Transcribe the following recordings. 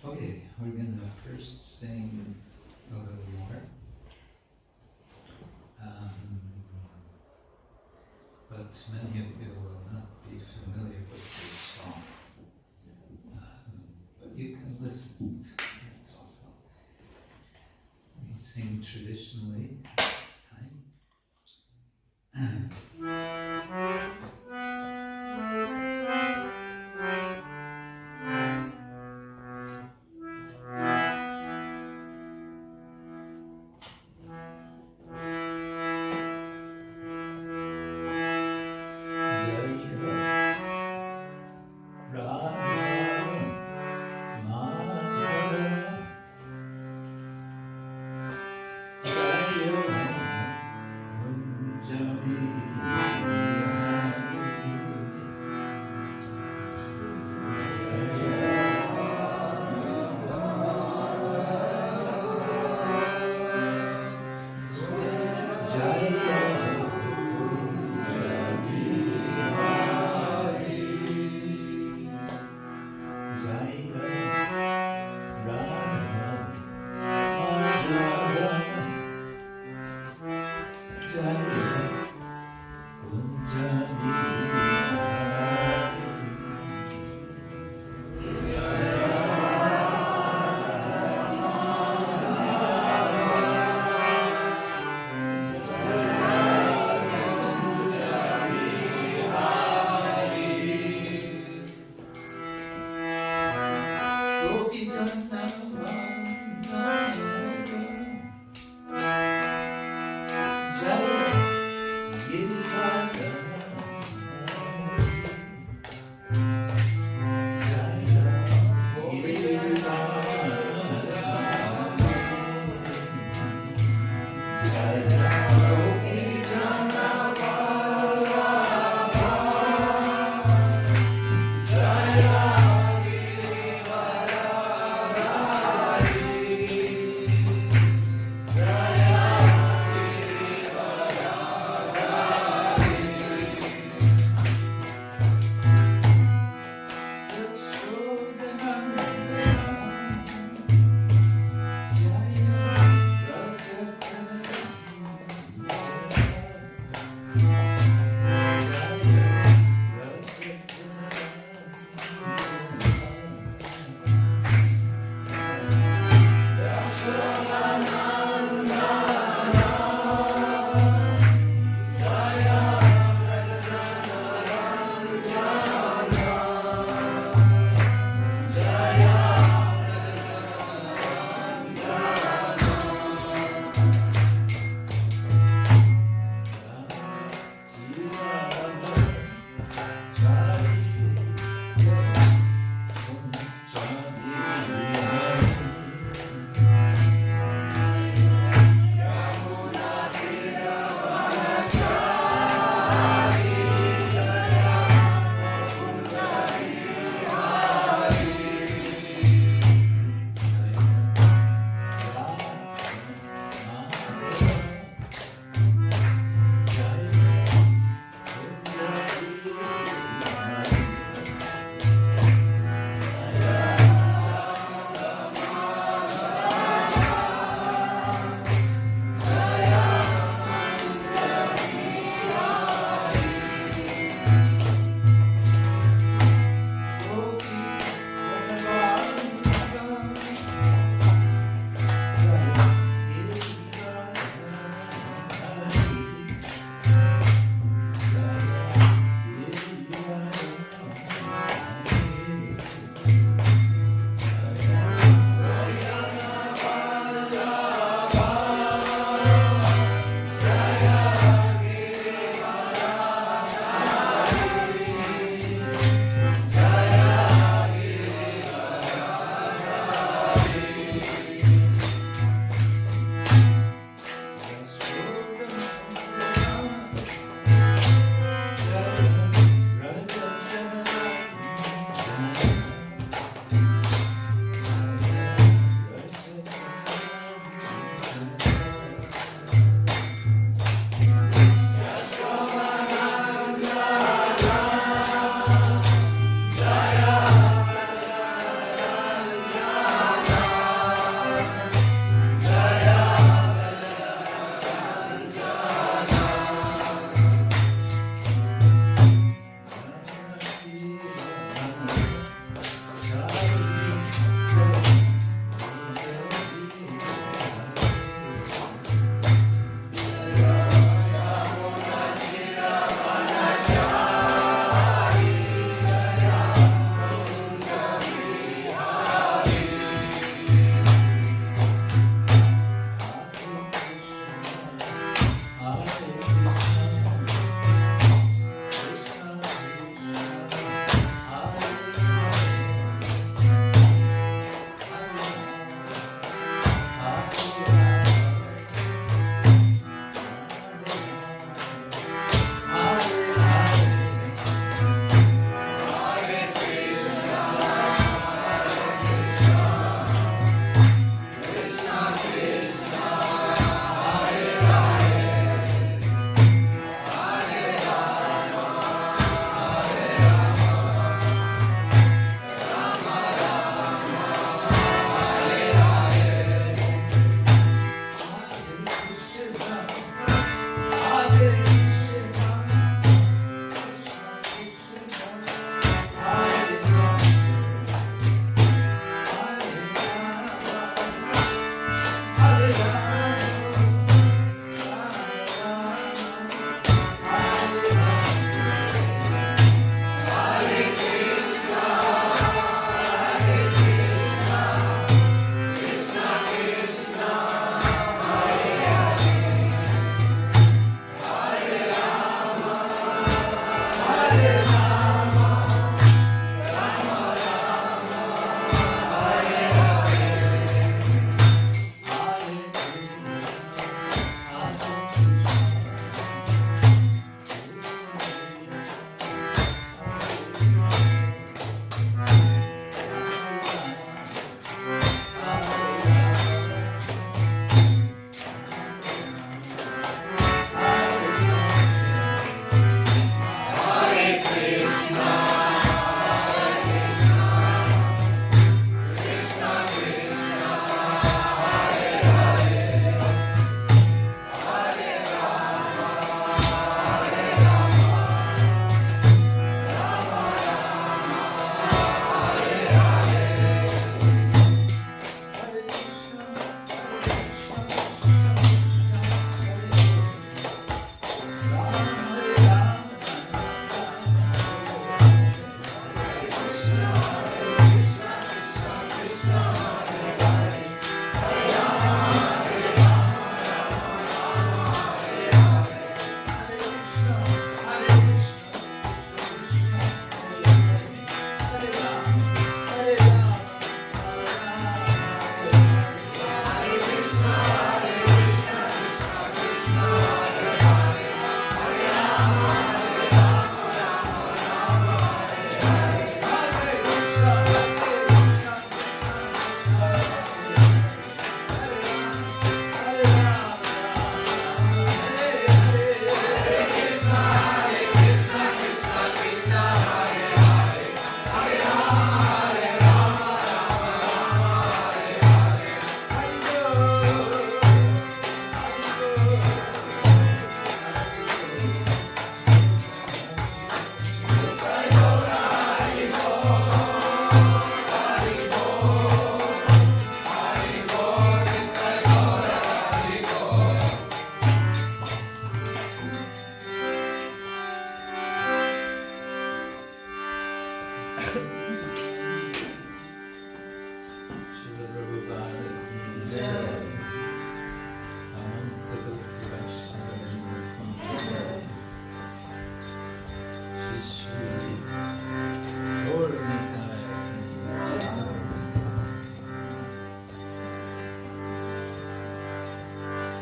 Okay, we're going to first sing a little more. But many of you will not be familiar with this song. But you can listen to it also. We sing traditionally this time.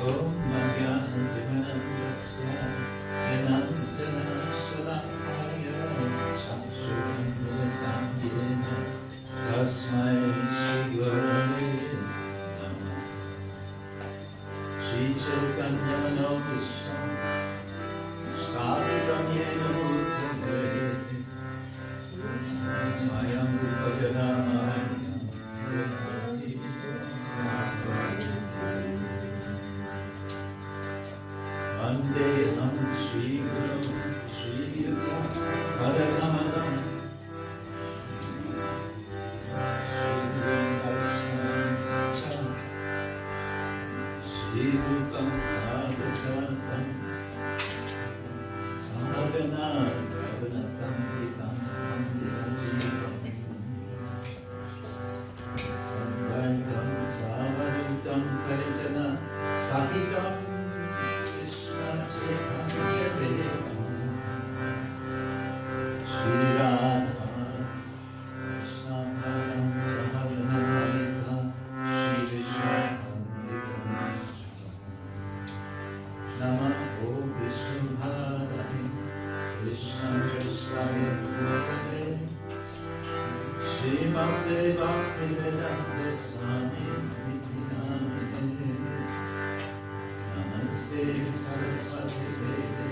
Om Madhya Jivanandasya Yanandana Shalakaya Chakshurandana Yena Tasmai Shri Gauradesh Namah Śrī Caitanya Mahāprabhu Stādham Yena Bhutale Swayam Rupa-Jadamaya Vandeham Shri Guru Shri Yuta Paramadam Shri Rupam Sarva-jña Saṅgera Gauravanatam Vitam Sajivam Sarvaitam Savarutam Parijana Sahitam Krishna Kshetra Swami Shri Rādhā-kuṇḍa-vārtā Shri Namo Vishnu Bhadai Krishna Kshetra Swami Bhakti Swami Namaste Saraswati Deve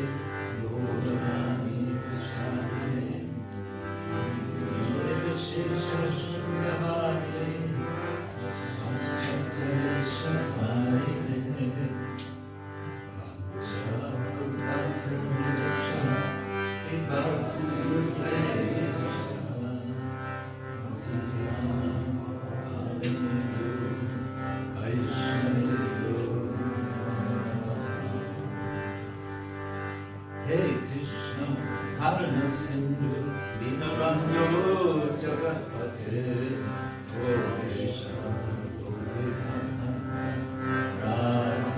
Yogamani Prashadine Yoga-sthāne Hey Krishna, Karana Sindhu, Dinabandhu, Jagatpate, O Krishna, Rādhā-kuṇḍa-vārtā,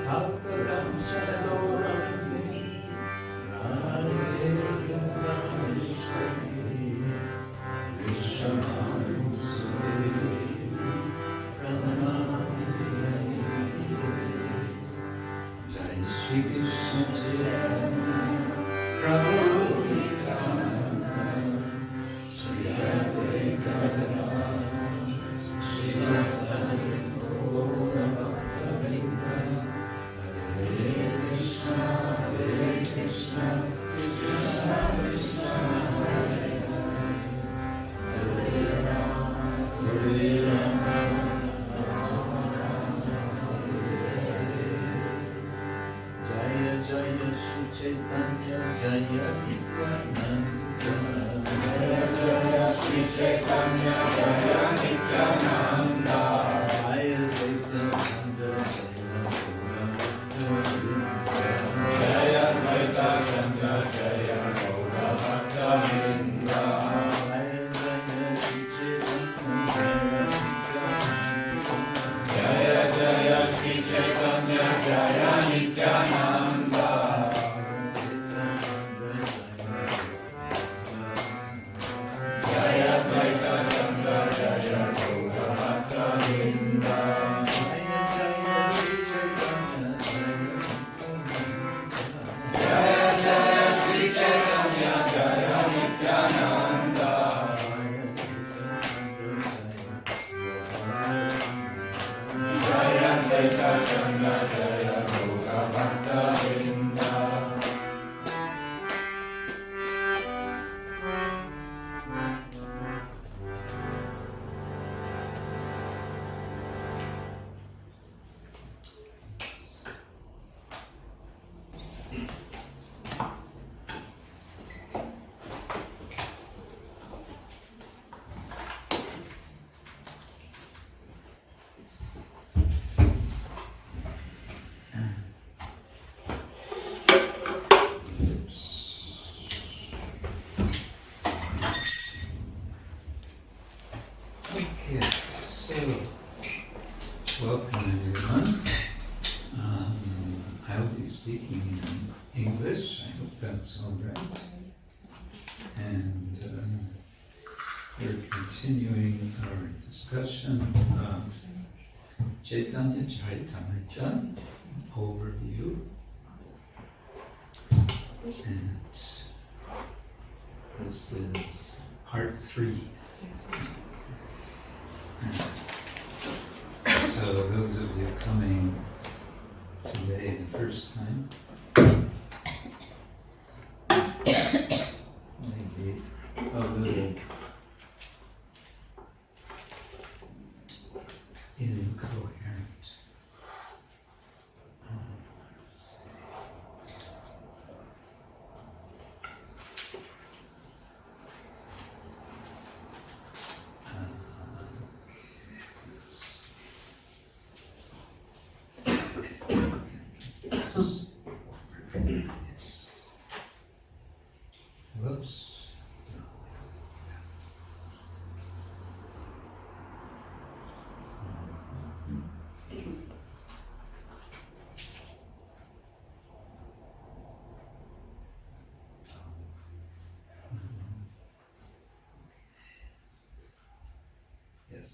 Kalpadam Sharadoram, Śrī Krishna Prabhu Śrī Caitanya Jaya Nityananda Jaya Jaya Śrī Caitanya Jaya Nityananda Jaya Dvaita Chandra Jaya Gaurabhakta Vrinda Jaya Jaya Śrī Caitanya Jaya Nityananda Welcome everyone. I'll be speaking in English. I hope that's all right. And we're continuing continuing our discussion of Chaitanya-charitamrita overview, and this is part 3. So those of you coming today the first time, maybe a little incoherent. Let's see. Whoops. Yes.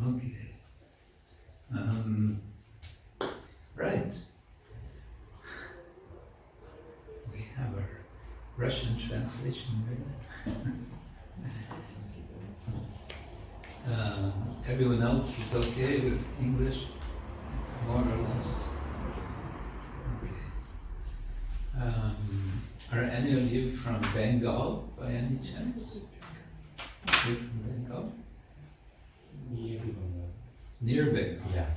Okay. Right. We have our Russian translation ready. Everyone else is okay with English, more or less? Okay. Are any of you from Bengal by any chance? You're from Bengal? Near Bengal? Yeah.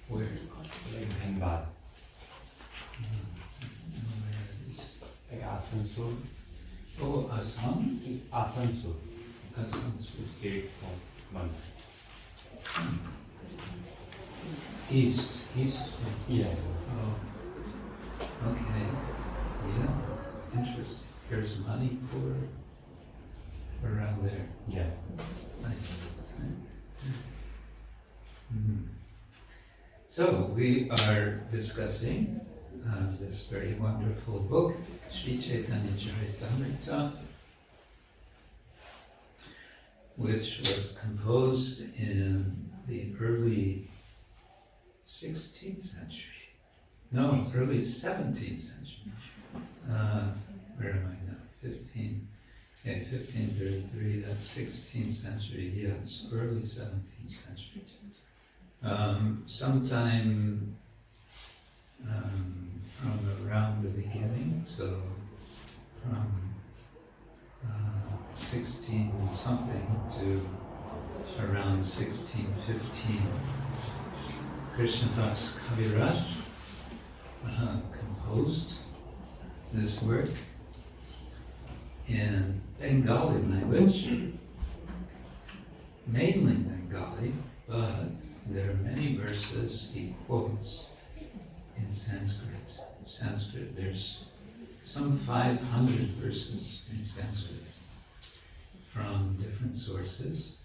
Where? Like Bengal. Where it is. Like Asansol. Oh, Assam? Asansol. Assam. State of Madhya. East. Yeah. Oh. Okay. Yeah. Interesting. There's Manipur around there. Yeah. Nice. Mhm. So we are discussing this very wonderful book, Śrī Caitanya-charitamrita, which was composed in the early 16th century. No, early 17th century. Where am I now? 1533, that's 16th century, yes, early 17th century. Sometime from around the beginning, so from 16 something to around 1615, Krishna Kshetra Swami composed this work in Bengali language, mainly Bengali, but there are many verses he quotes in Sanskrit. There's some 500 verses in Sanskrit from different sources,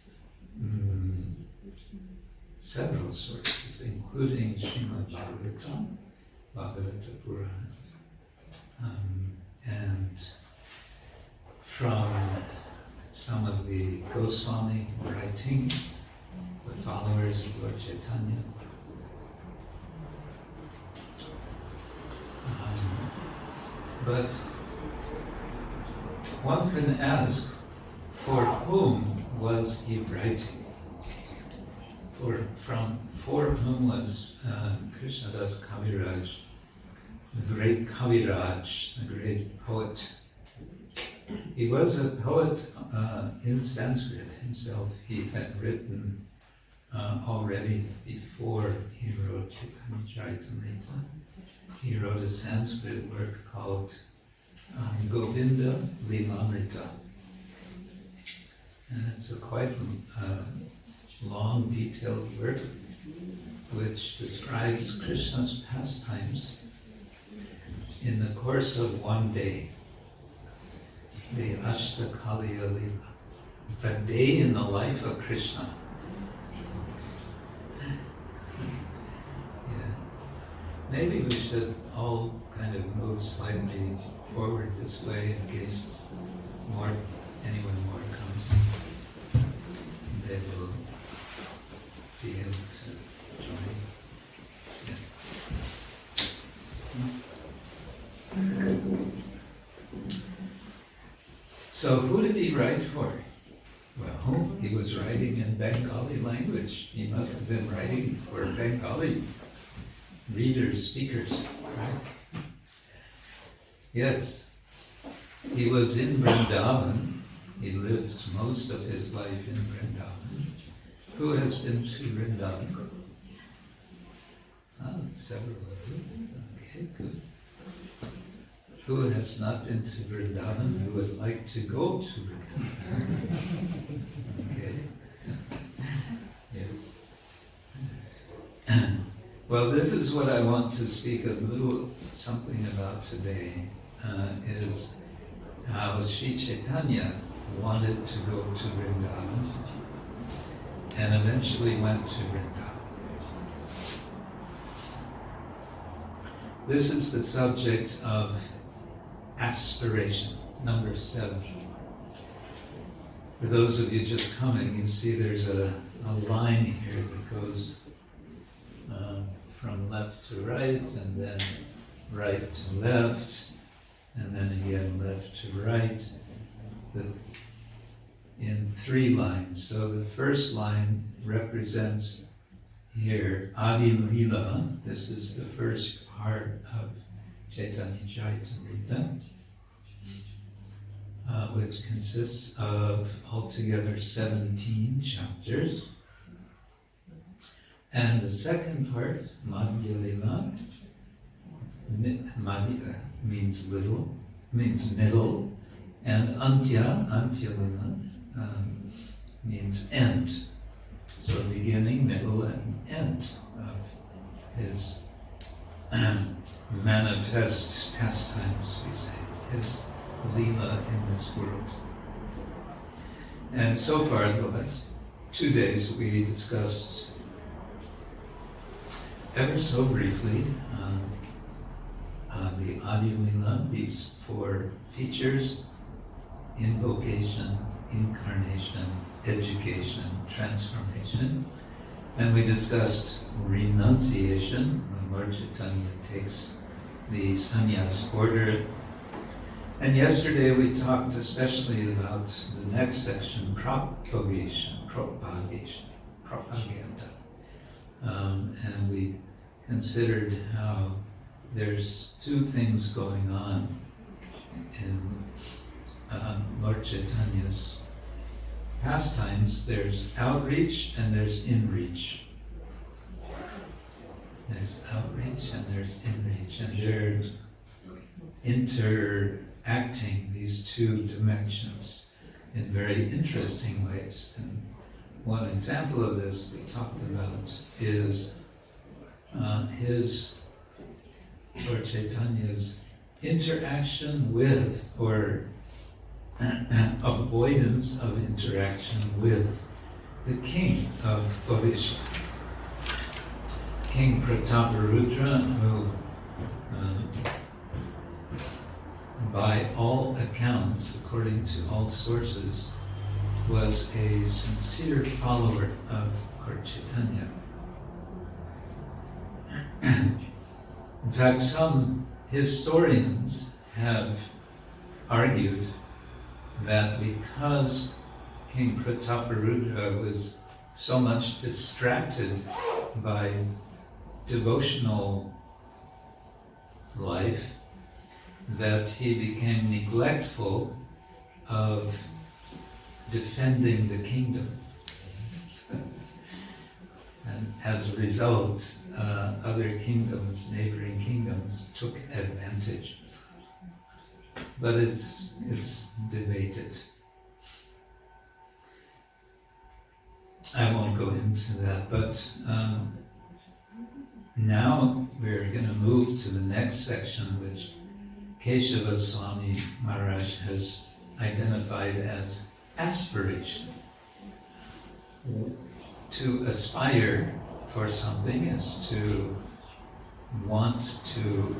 several sources, including Śrīmad Bhagavān, Bhagavata Purana, and from some of the Goswami writings, the followers of Lord Chaitanya. But one can ask, for whom was he writing? For whom was Krishnadas Kaviraj, the great Kaviraj, the great poet? He was a poet in Sanskrit himself. He had written already before he wrote Chaitanya-charitamrita. He wrote a Sanskrit work called Govinda Lilamrita. And it's a quite long, detailed work which describes Krishna's pastimes in the course of one day. The Ashtakaliya Lila, a day in the life of Krishna. maybe we should all kind of move slightly forward this way in case anyone more comes. They will be able to join. Yeah. So who did he write for? Well, he was writing in Bengali language. He must have been writing for Bengali readers, speakers, right? Yes. He was in Vrindavan. He lived most of his life in Vrindavan. Who has been to Vrindavan? Several of you. Okay, good. Who has not been to Vrindavan, who would like to go to Vrindavan? Okay. Yes. Well, this is what I want to speak a little something about today, is how Śrī Caitanya wanted to go to Vrindavan and eventually went to Vrindavan. This is the subject of aspiration, number 7. For those of you just coming, you see there's a line here that goes from left to right, and then right to left, and then again left to right, in 3 lines. So the first line represents here Āriṭ-grāma. This is the first part of Chaitanya-charitamrita, which consists of altogether 17 chapters. And the second part, Madhya, Madhya means little, means middle, and Antya means end. So beginning, middle, and end of his manifest pastimes, we say, his lila in this world. And so far, the last 2 days, we discussed ever so briefly the Adi-lila, these 4 features: invocation, incarnation, education, transformation. And we discussed renunciation, when Lord Chaitanya takes the sannyas order. And yesterday we talked especially about the next section, propaganda. And we considered how there's 2 things going on in Lord Chaitanya's pastimes. There's outreach and there's inreach. There's outreach and there's inreach, and they're interacting, these 2 dimensions, in very interesting ways. And one example of this we talked about is Lord Chaitanya's interaction with, or avoidance of interaction with, the king of Odisha, King Prataparudra, who by all accounts, according to all sources, was a sincere follower of Lord Chaitanya. In fact, some historians have argued that because King Prataparudra was so much distracted by devotional life, that he became neglectful of defending the kingdom. And as a result, other kingdoms, neighboring kingdoms, took advantage. But it's debated. I won't go into that, but now we're going to move to the next section, which Kesava Swami Maharaj has identified as aspiration. To aspire for something is to wants to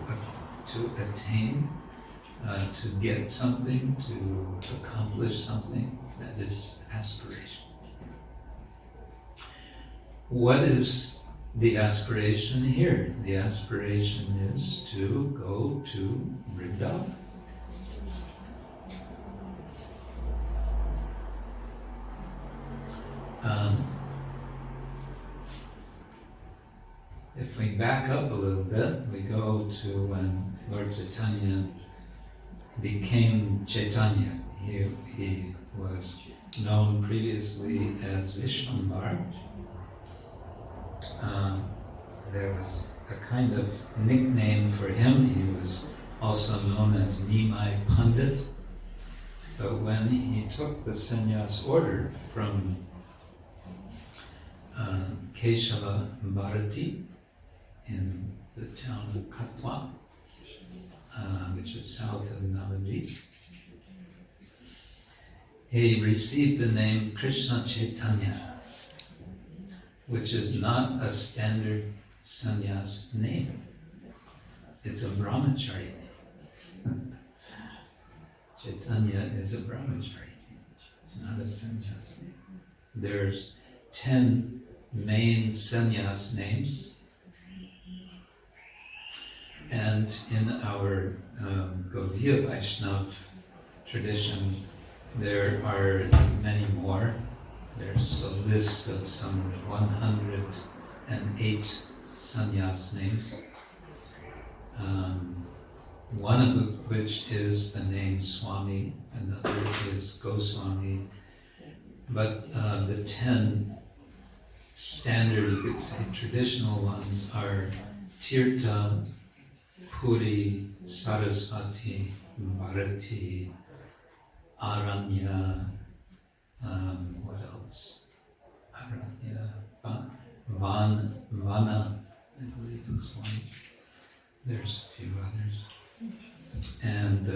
attain, to get something, to accomplish something. That is aspiration. What is the aspiration here? The aspiration is to go to Vrindavan. If we back up a little bit, we go to when Lord Chaitanya became Chaitanya. He was known previously as Vishwambar. There was a kind of nickname for him. He was also known as Nimai Pandit. But when he took the sannyas order from Kesava Bharati in the town of Katwa, which is south of Navadvip, he received the name Krishna Chaitanya, which is not a standard sannyas name. It's a brahmachari name. Chaitanya is a brahmachari name. It's not a sannyas name. There's 10 main sannyas names. And in our Gaudiya Vaishnava tradition, there are many more. There's a list of some 108 sannyas names. One of which is the name Swami, another is Goswami. But the 10 standard, you could say, traditional ones are tīrtha, Puri, Sarasvati, Bharati, Aranya, what else? Aranya, Vana, I believe is one. There's a few others. And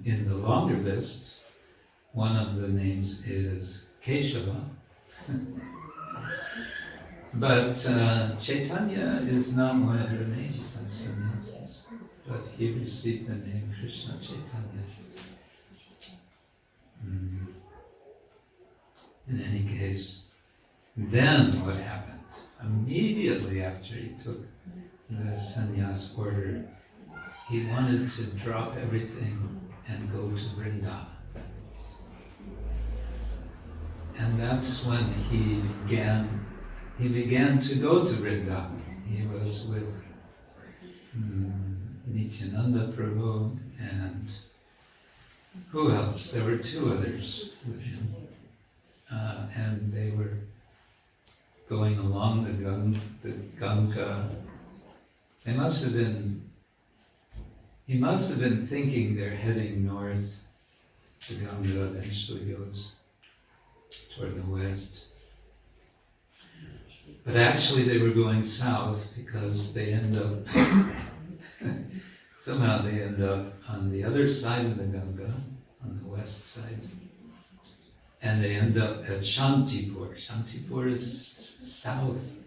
in the longer list, one of the names is Keshava. But Chaitanya is not one of the names of sannyasis, but he received the name Krishna Chaitanya. In any case, then what happened? Immediately after he took the sannyas order, he wanted to drop everything and go to Vrindavan. And that's when he began to go to Vrindavan. He was with Nityananda Prabhu and who else? There were 2 others with him. And they were going along the Ganga. He must have been thinking they're heading north. The Ganga eventually goes toward the west. But actually they were going south because they end up, somehow they end up on the other side of the Ganga, on the west side. And they end up at Shantipur. Shantipur is south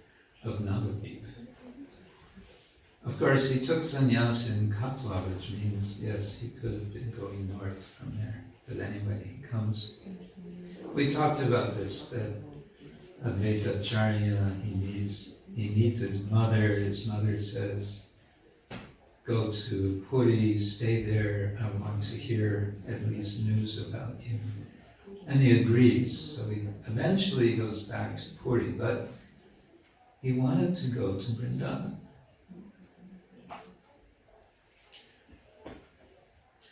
of Navadvip. Of course, he took sannyas in Katwa, which means, yes, he could have been going north from there. But anyway, he comes. We talked about this, that Advaitacharya, he meets his mother. His mother says, go to Puri, stay there, I want to hear at least news about you. And he agrees, so he eventually goes back to Puri, but he wanted to go to Vrindavan.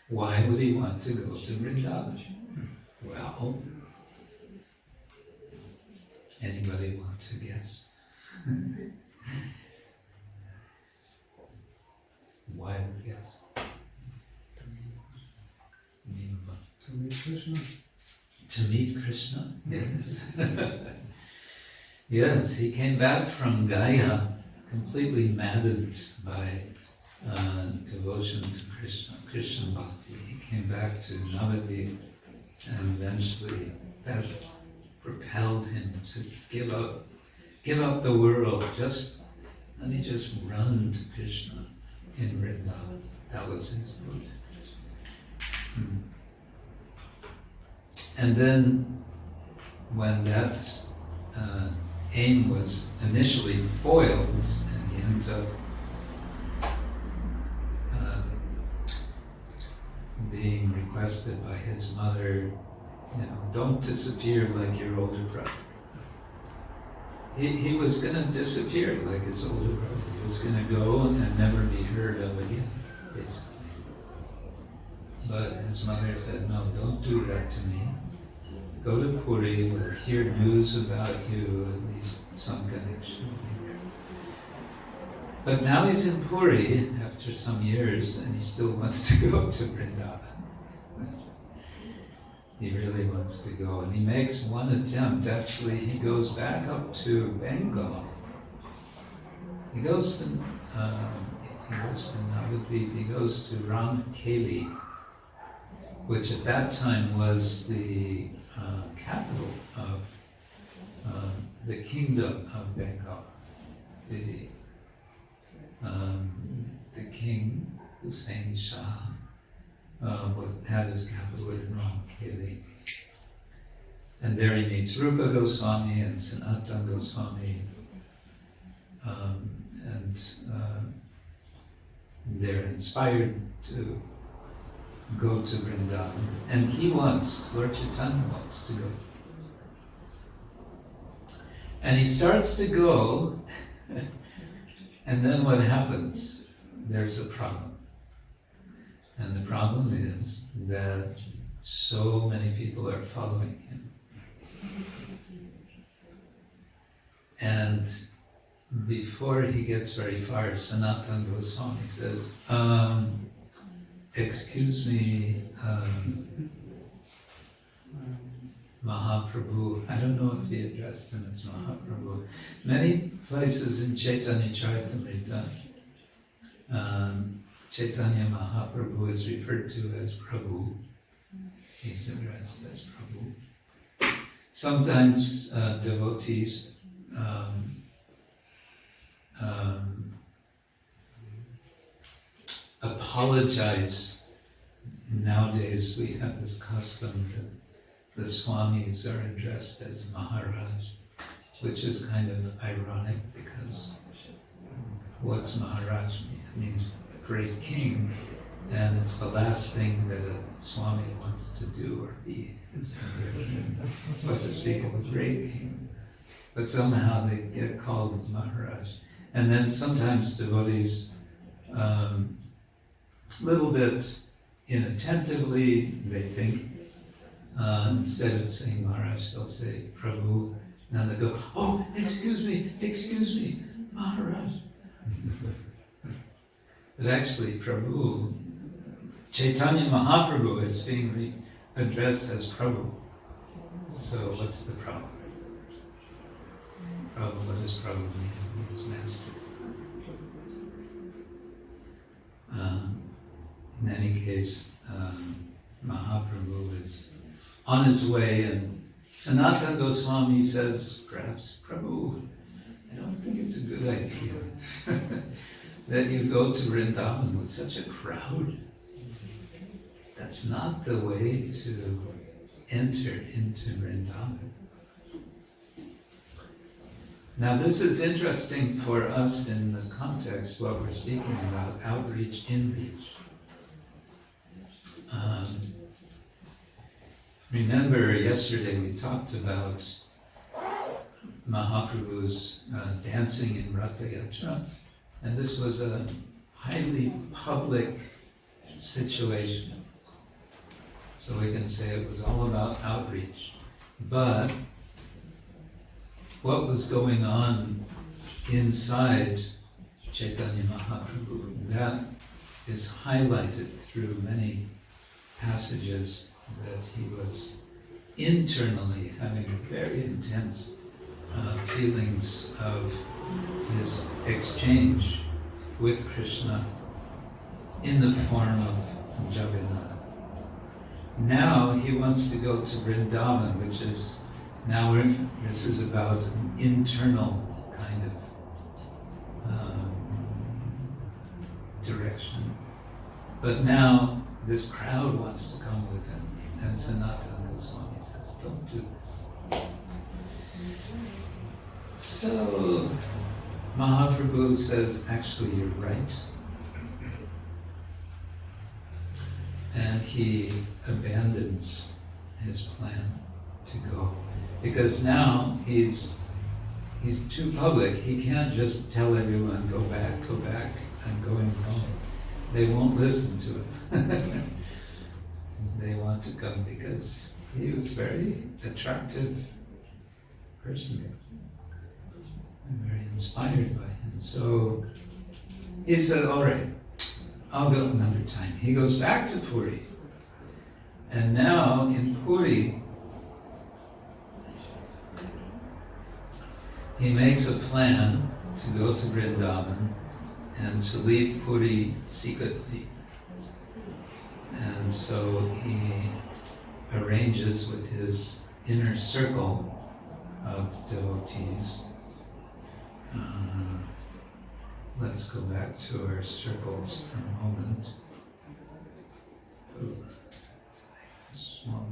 Why would he want to go to Vrindavan? Well, anybody want to guess? Wild guess. To meet Krishna? To meet Krishna, yes. Yes, he came back from Gaya completely maddened by devotion to Krishna, Krishna Bhakti. He came back to Navadvip, and eventually that propelled him to give up the world, just let me just run to Krishna in Vrindavan. That was his mood. And then, when that aim was initially foiled, and he ends up being requested by his mother, don't disappear like your older brother. He was going to disappear like his older brother. He was going to go and never be heard of again, basically. But his mother said, no, don't do that to me. Go to Puri, we'll hear news about you, at least some connection. But now he's in Puri after some years, and he still wants to go to Vrindavan. He really wants to go, and he makes one attempt. Actually, he goes back up to Bengal. He goes to Navadvip. He goes to Ramkeli, which at that time was the capital of the kingdom of Bengal. The king, Hussein Shah, had his capital in Ramkeli. And there he meets Rupa Goswami and Sanatana Goswami, and they're inspired to go to Vrindavan. And Lord Chaitanya wants to go. And he starts to go, and then what happens? There's a problem. And the problem is that so many people are following him. And before he gets very far, Sanatana Goswami says, excuse me, Mahaprabhu. I don't know if he addressed him as Mahaprabhu. Many places in Chaitanya-charitamrita, Chaitanya Mahāprabhu is referred to as prabhu. He's addressed as prabhu. Sometimes devotees apologize. Nowadays we have this custom that the Swamis are addressed as Maharaj, which is kind of ironic because what's Maharaj mean? It means great king, and it's the last thing that a Swami wants to do or be, is but to speak of a great king. But somehow they get called as Maharaj. And then sometimes devotees, little bit inattentively, they think, instead of saying Maharaj, they'll say Prabhu, and they go, oh, excuse me, Maharaj. But actually, Prabhu, Chaitanya Mahāprabhu is being addressed as Prabhu. So what's the problem? Prabhu, what does Prabhu mean? It means master. In any case, Mahaprabhu is on his way, and Sanatana Goswami says, perhaps, Prabhu, I don't think it's a good idea that you go to Vrindavan with such a crowd. That's not the way to enter into Vrindavan. Now this is interesting for us in the context what we're speaking about, outreach, inreach. Remember yesterday we talked about Mahaprabhu's dancing in Ratha Yatra, and this was a highly public situation. So we can say it was all about outreach. But what was going on inside Chaitanya Mahāprabhu, that is highlighted through many passages that he was internally having very intense feelings of his exchange with Krishna in the form of Jagannath. Now he wants to go to Vrindavan, which is, this is about an internal kind of direction. But now this crowd wants to come with him. And Sanatana Goswami says, don't do this. So Mahaprabhu says, actually you're right. And he abandons his plan to go. Because now he's too public. He can't just tell everyone, go back, I'm going home. They won't listen to him. They want to come because he was very attractive person. I'm very inspired by him. So he said, all right, I'll go another time. He goes back to Puri. And now in Puri, he makes a plan to go to Vrindavan and to leave Puri secretly. And so he arranges with his inner circle of devotees. Let's go back to our circles for a moment. Smaller.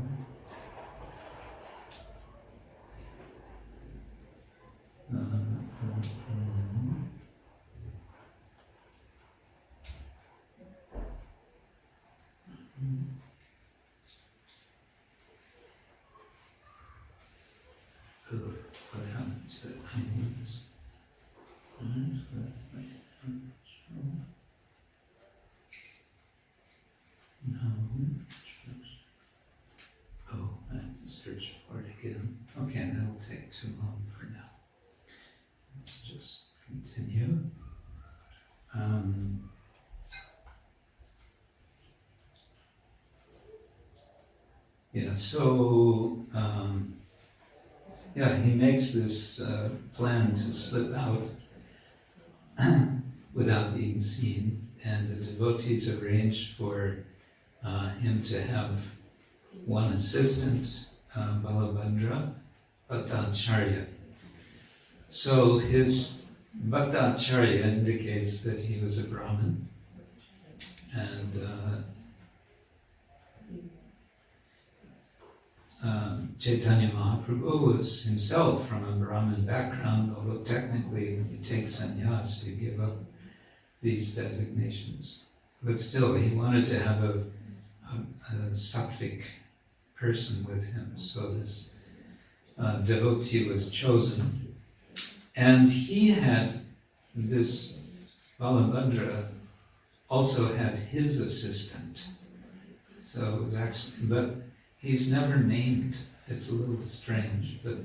What happened to it? Oh, I have to search for it again. Okay, that'll take too long for now. Let's just continue. He makes this plan to slip out without being seen, and the devotees arrange for him to have one assistant, Balabhadra, Bhattacharya. So his Bhattacharya indicates that he was a Brahmin, and Chaitanya Mahāprabhu was himself from a Brahmin background, although technically when you take sannyas, you give up these designations. But still, he wanted to have a sattvic person with him, so this devotee was chosen. And he had, this Balabhadra also had his assistant. So it was actually, but he's never named. It's a little strange, but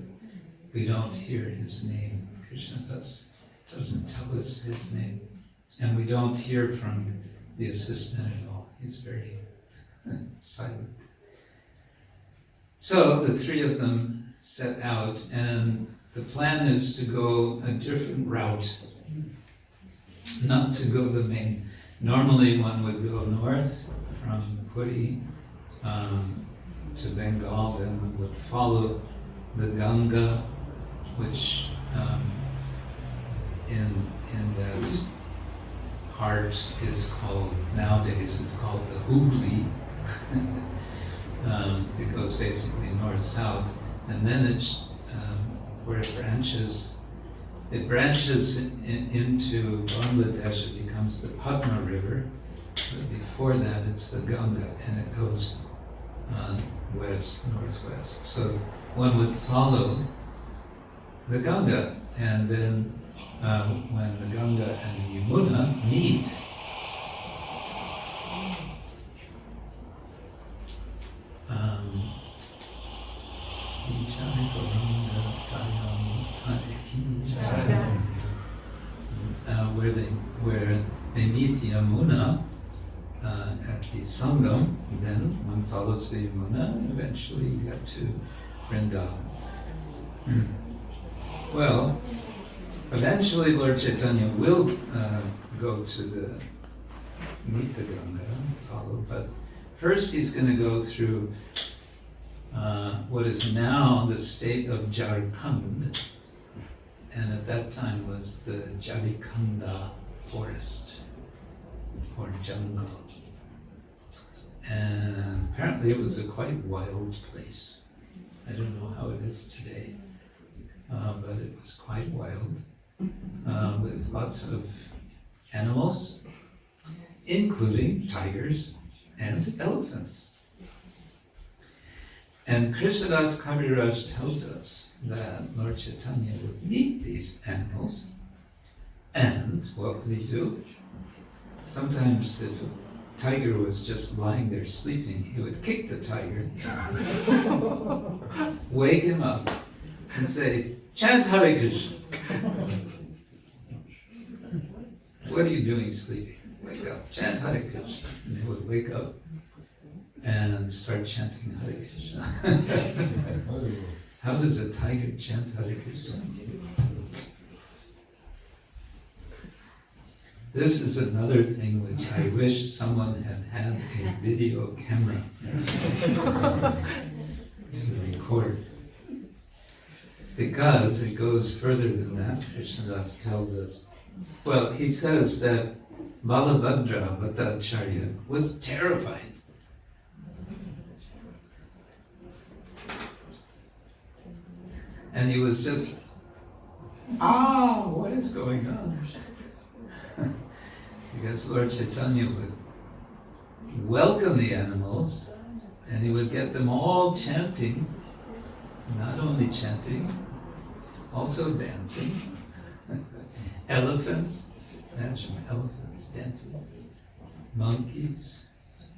we don't hear his name. Krishna doesn't tell us his name. And we don't hear from the assistant at all. He's very silent. So the three of them set out, and the plan is to go a different route, not to go the main. Normally one would go north from Puri to Bengal, then one would follow the Ganga, which in that part is called, nowadays it's called the Hooghly. It goes basically north-south, and then where it branches into Bangladesh, it becomes the Padma River, but before that it's the Ganga, and it goes northwest. So one would follow the Ganga, and then when the Ganga and the Yamuna meet, where they meet Yamuna at the Sangam, then one follows the Yamuna and eventually you get to Vrindavan. Well, eventually Lord Chaitanya will go to meet the Ganga and follow, but first he's going to go through what is now the state of Jharkhand, and at that time was the Jharkhanda forest. or jungle. And apparently it was a quite wild place. I don't know how it is today, but it was quite wild, with lots of animals, including tigers and elephants. And Krishnadas Kaviraj tells us that Lord Chaitanya would meet these animals, and what would he do? Sometimes if a tiger was just lying there sleeping, he would kick the tiger, wake him up, and say, "Chant Hare Krishna." "What are you doing sleeping? Wake up, chant Hare Krishna." And they would wake up and start chanting Hare Krishna. How does a tiger chant Hare Krishna? This is another thing which I wish someone had had a video camera to record. Because it goes further than that. Krishnadas tells us, well, he says that Balabhadra Bhattacharya was terrified. And he was just, what is going on? Because Lord Chaitanya would welcome the animals, and he would get them all chanting, not only chanting, also dancing. Elephants, imagine elephants dancing. Monkeys,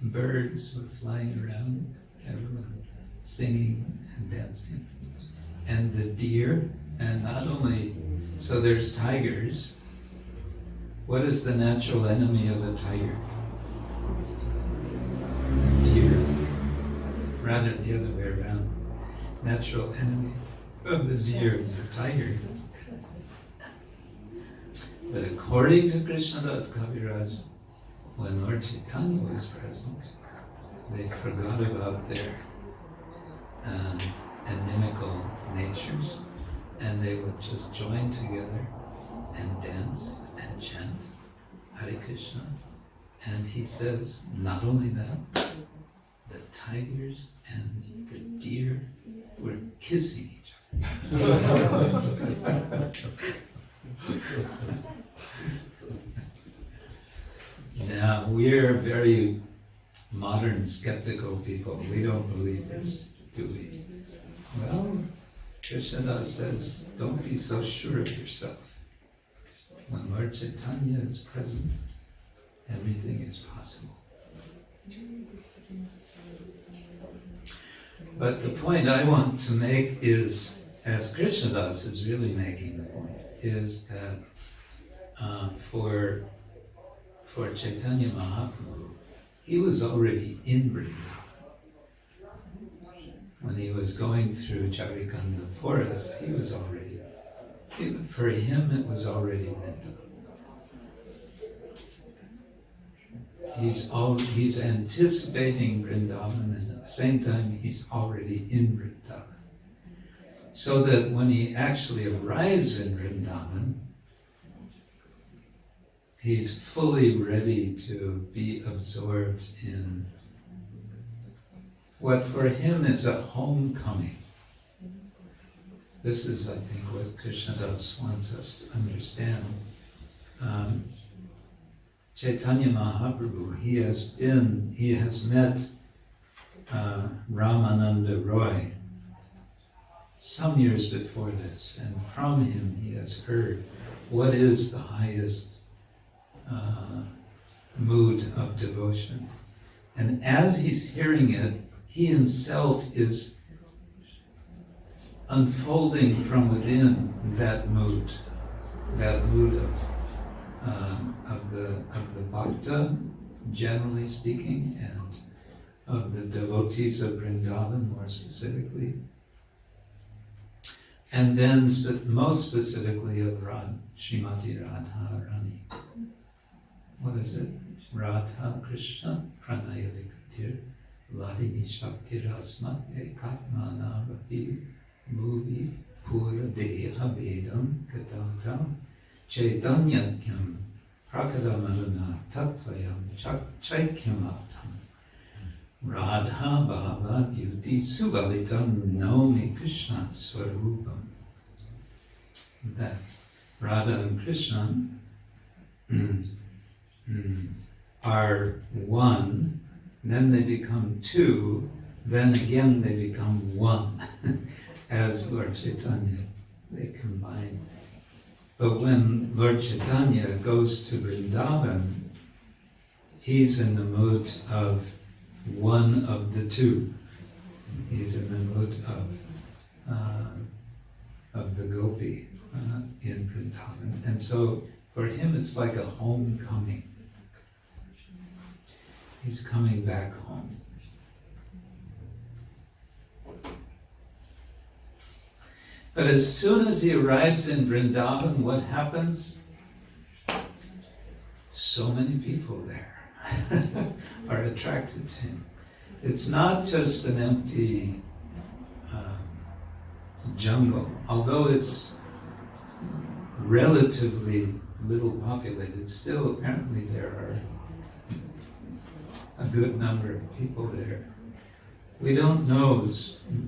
birds were flying around, everyone singing and dancing. And the deer, and not only, so there's tigers. What is the natural enemy of a tiger? Deer. Rather the other way around. Natural enemy of the deer is the tiger. But according to Krishnadas Kaviraj, when Lord Chaitanya was present, they forgot about their inimical natures, and they would just join together and dance and chant Hare Krishna. And he says, not only that, the tigers and the deer were kissing each other. Now, we're very modern, skeptical people. We don't believe this, do we? Well, Krishnadas says, don't be so sure of yourself. When Lord Chaitanya is present, everything is possible. But the point I want to make is, as Krishnadas is really making the point, is that for Chaitanya Mahāprabhu, he was already in Vrindavan. When he was going through Jharikanda forest, he was already, for him it was already Vrindavan. He's anticipating Vrindavan, and at the same time he's already in Vrindavan. So that when he actually arrives in Vrindavan, he's fully ready to be absorbed in what for him is a homecoming. This is, I think, what Krishnadas wants us to understand. Chaitanya Mahāprabhu, he has met Ramananda Roy some years before this, and from him he has heard what is the highest mood of devotion. And as he's hearing it, he himself is unfolding from within that mood of the bhakta, generally speaking, and of the devotees of Vrindavan more specifically, and then most specifically of Srimati Radha Rani. What is it? Radha Krishna Pranayalikatir Ladini Shakti Rasmat Ekatmana Rapi Bhuvi Pura Deha Vedam Katatam Chaitanya-charitamrita prakadamarana tattvayam chaikyamatam rādhā-bhava-dyuti suvalitam naumi Krishna swarupam. That Radha and Krishna are one, then they become two, then again they become one. As Lord Chaitanya, they combine. But when Lord Chaitanya goes to Vrindavan, he's in the mood of one of the two. He's in the mood of the gopi in Vrindavan. And so for him it's like a homecoming. He's coming back home. But as soon as he arrives in Vrindavan, what happens? So many people there are attracted to him. It's not just an empty jungle, although it's relatively little populated, still apparently there are a good number of people there. We don't know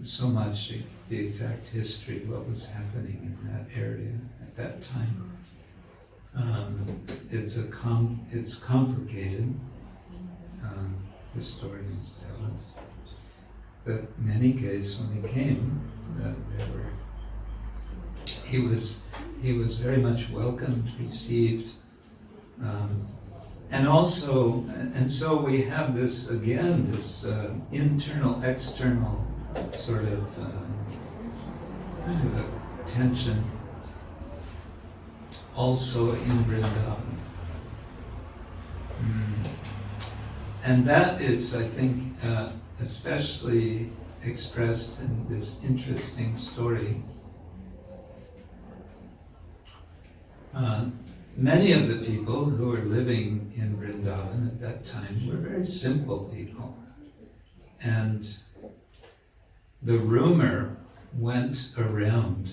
so much the exact history, what was happening in that area at that time. It's complicated, historians tell us. But in any case, when he came, he was very much welcomed, received, and so we have this again, this internal, external sort of tension also in Vrindavan. And that is, I think, especially expressed in this interesting story. Many of the people who were living in Vrindavan at that time were very simple people. And the rumor went around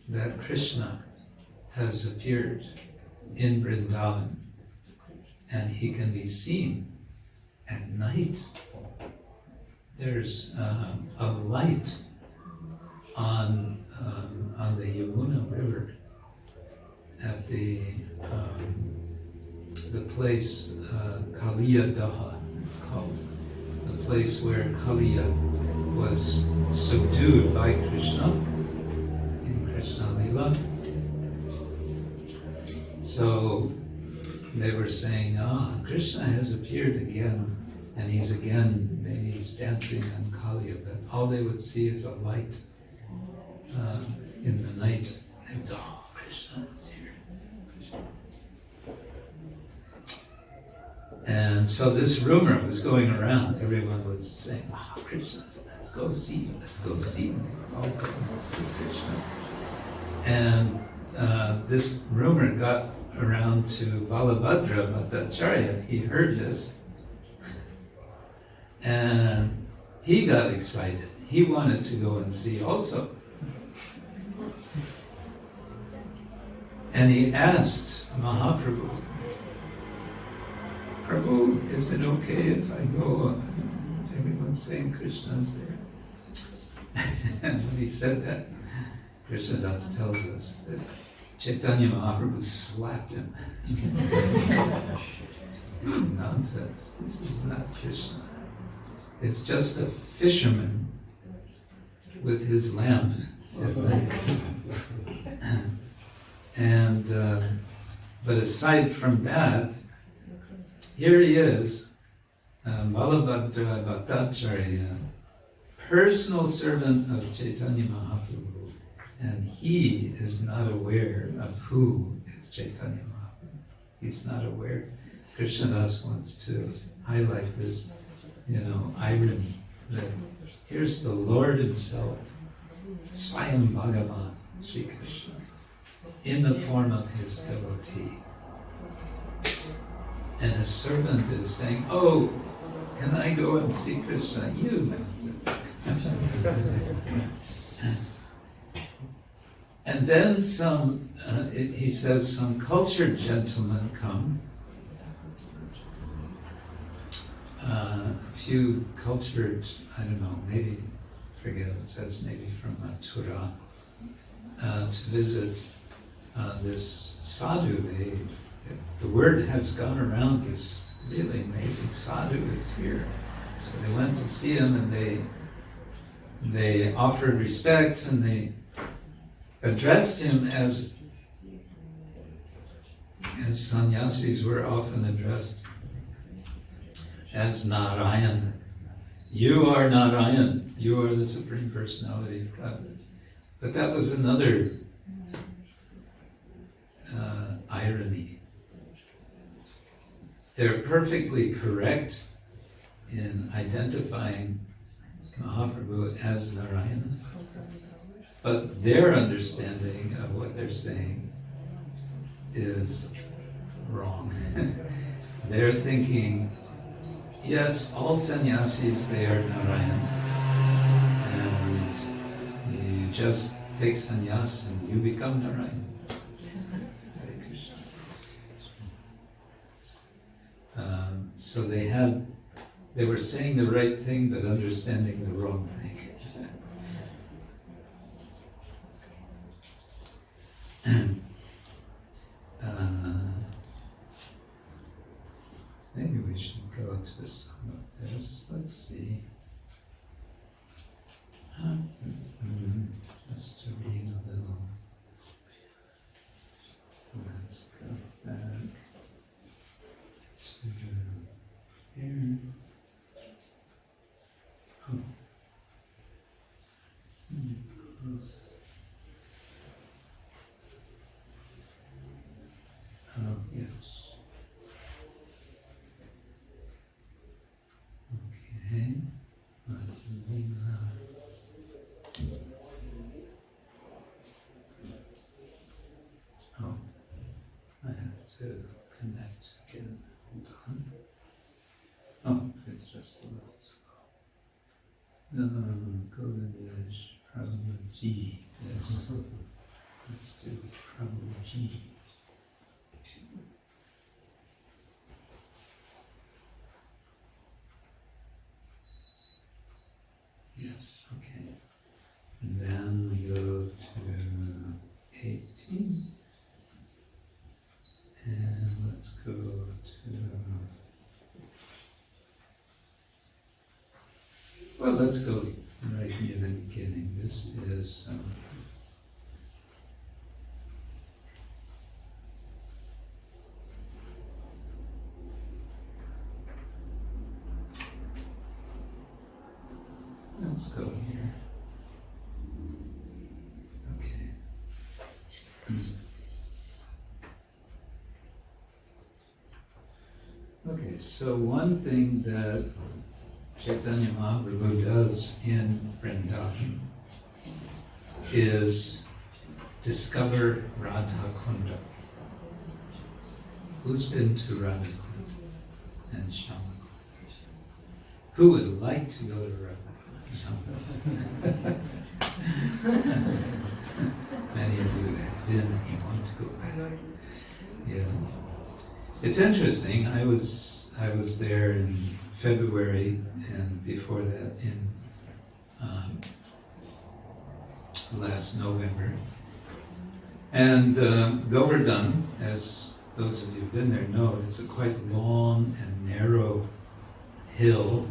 that Krishna has appeared in Vrindavan and he can be seen at night. There's a light on the Yamuna River at the place Kailā, it's called, the place where Kailā was subdued by Krishna in Krishna Lila. So they were saying, Krishna has appeared again, and maybe he's dancing on Kailā, but all they would see is a light in the night. They would say, Krishna is here. And so this rumor was going around. Everyone was saying, Krishna, let's go see him. All going to see Krishna. And this rumor got around to Balabhadra Bhattacharya. He heard this. And he got excited. He wanted to go and see also. And he asked Mahaprabhu, Prabhu, is it okay if I go? Everyone's saying Krishna's there. And when he said that, Krishnadas tells us that Chaitanya Mahāprabhu slapped him. Nonsense. This is not Krishna. It's just a fisherman with his lamp at night. And but aside from that, here he is, Balabhadra Bhattacharya, personal servant of Chaitanya Mahāprabhu, and he is not aware of who is Chaitanya Mahāprabhu. He's not aware. Krishnadas wants to highlight this, irony, that here's the Lord himself, Swayam Bhagavān, Śrī Krishna, in the form of his devotee. And a servant is saying, can I go and see Krishna? You nonsense. And then he says, some cultured gentlemen come. A few cultured, I don't know, maybe, forget it says maybe from Mathura, to visit this sadhu. The word has gone around, this really amazing sadhu is here. So they went to see him, and they offered respects, and they addressed him as sannyasis were often addressed, as Narayan. You are Narayan. You are the Supreme Personality of Godhead. But that was another irony. They're perfectly correct in identifying Mahaprabhu as Narayana, but their understanding of what they're saying is wrong. They're thinking, yes, all sannyasis, they are Narayan, and you just take sannyas and you become Narayan. Hare Krishna. So they were saying the right thing, but understanding the wrong thing. Maybe we should go to some of this. Let's see. Just to read a little. Let's go back to here. Oh, yes. Okay. Oh, I have to connect again. Hold on. Oh, it's just a little slow. Gauradesh, prabhu. Yes. Let's do prabhu. Yes, okay. And then we go to 18. And let's go to... Well, let's go right near the beginning. This is... let's go here. Okay. Okay, so one thing that Chaitanya Mahāprabhu does in Vrindavan is discover rādhā-kuṇḍa. Who's been to rādhā-kuṇḍa and Śyāma-kuṇḍa? Who would like to go to rādhā-kuṇḍa? Many of you have been and you want to go back. Yeah. It's interesting, I was there in February, and before that in last November. And Govardhan, as those of you who've been there know, it's a quite long and narrow hill,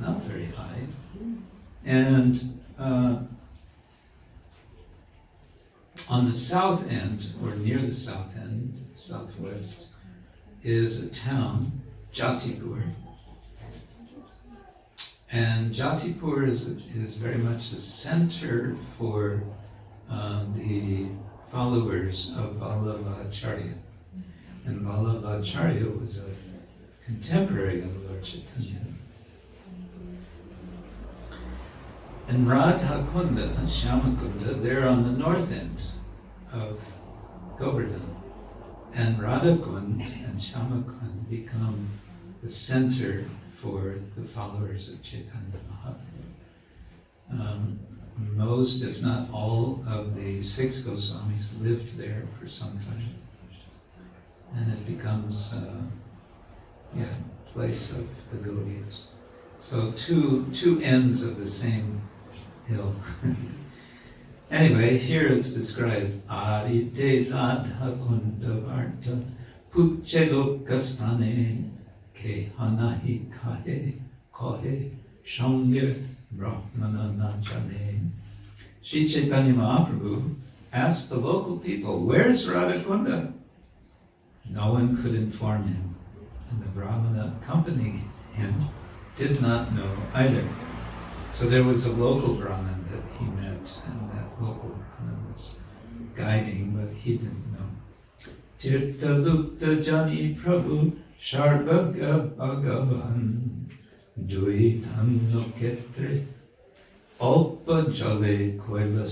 not very high. And on the south end, or near the south end, southwest, is a town, Jatipur. And Jatipur is very much a center for the followers of Vallabhacharya. And Vallabhacharya was a contemporary of Lord Chaitanya. And Rādhā-kuṇḍa and Śyāma-kuṇḍa, they're on the north end of Govardhan. And Radha-kuṇḍa and Śyāma-kuṇḍa become the center for the followers of Chaitanya Mahāprabhu. most, if not all, of the 6 Goswamis lived there for some time. And it becomes a place of the Gaudias. So two ends of the same hill. Anyway, here it's described, Āriṭe rādhā-kuṇḍa-vārtā, puche loka-sthāne, keha, nāhi, kahe, saṅgera, brāhmaṇa jāne. Śrī Caitanya Mahāprabhu asked the local people, "Where's rādhā-kuṇḍa?" No one could inform him, and the brāhmaṇa accompanying him did not know either. So there was a local brahmin that he met, and that local brahmin was guiding, but he didn't know. Tīrtha, lupta, jāni, prabhu, sarva-jña, bhagavān, dhānya-kṣetre, alpa-jale, kailā.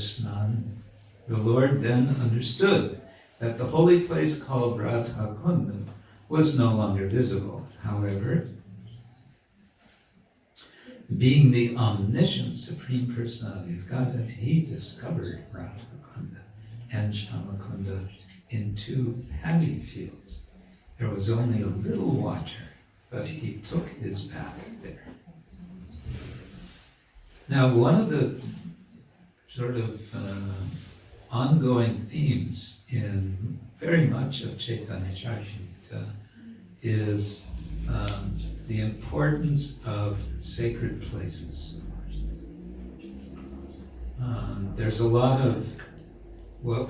The Lord then understood that the holy place called rādhā-kuṇḍa was no longer visible. However, being the omniscient Supreme Personality of Godhead, he discovered rādhā-kuṇḍa and śyāma-kuṇḍa in 2 paddy fields. There was only a little water, but he took his bath there. Now, one of the sort of ongoing themes in very much of Chaitanya-charitamrita is the importance of sacred places. There's a lot of what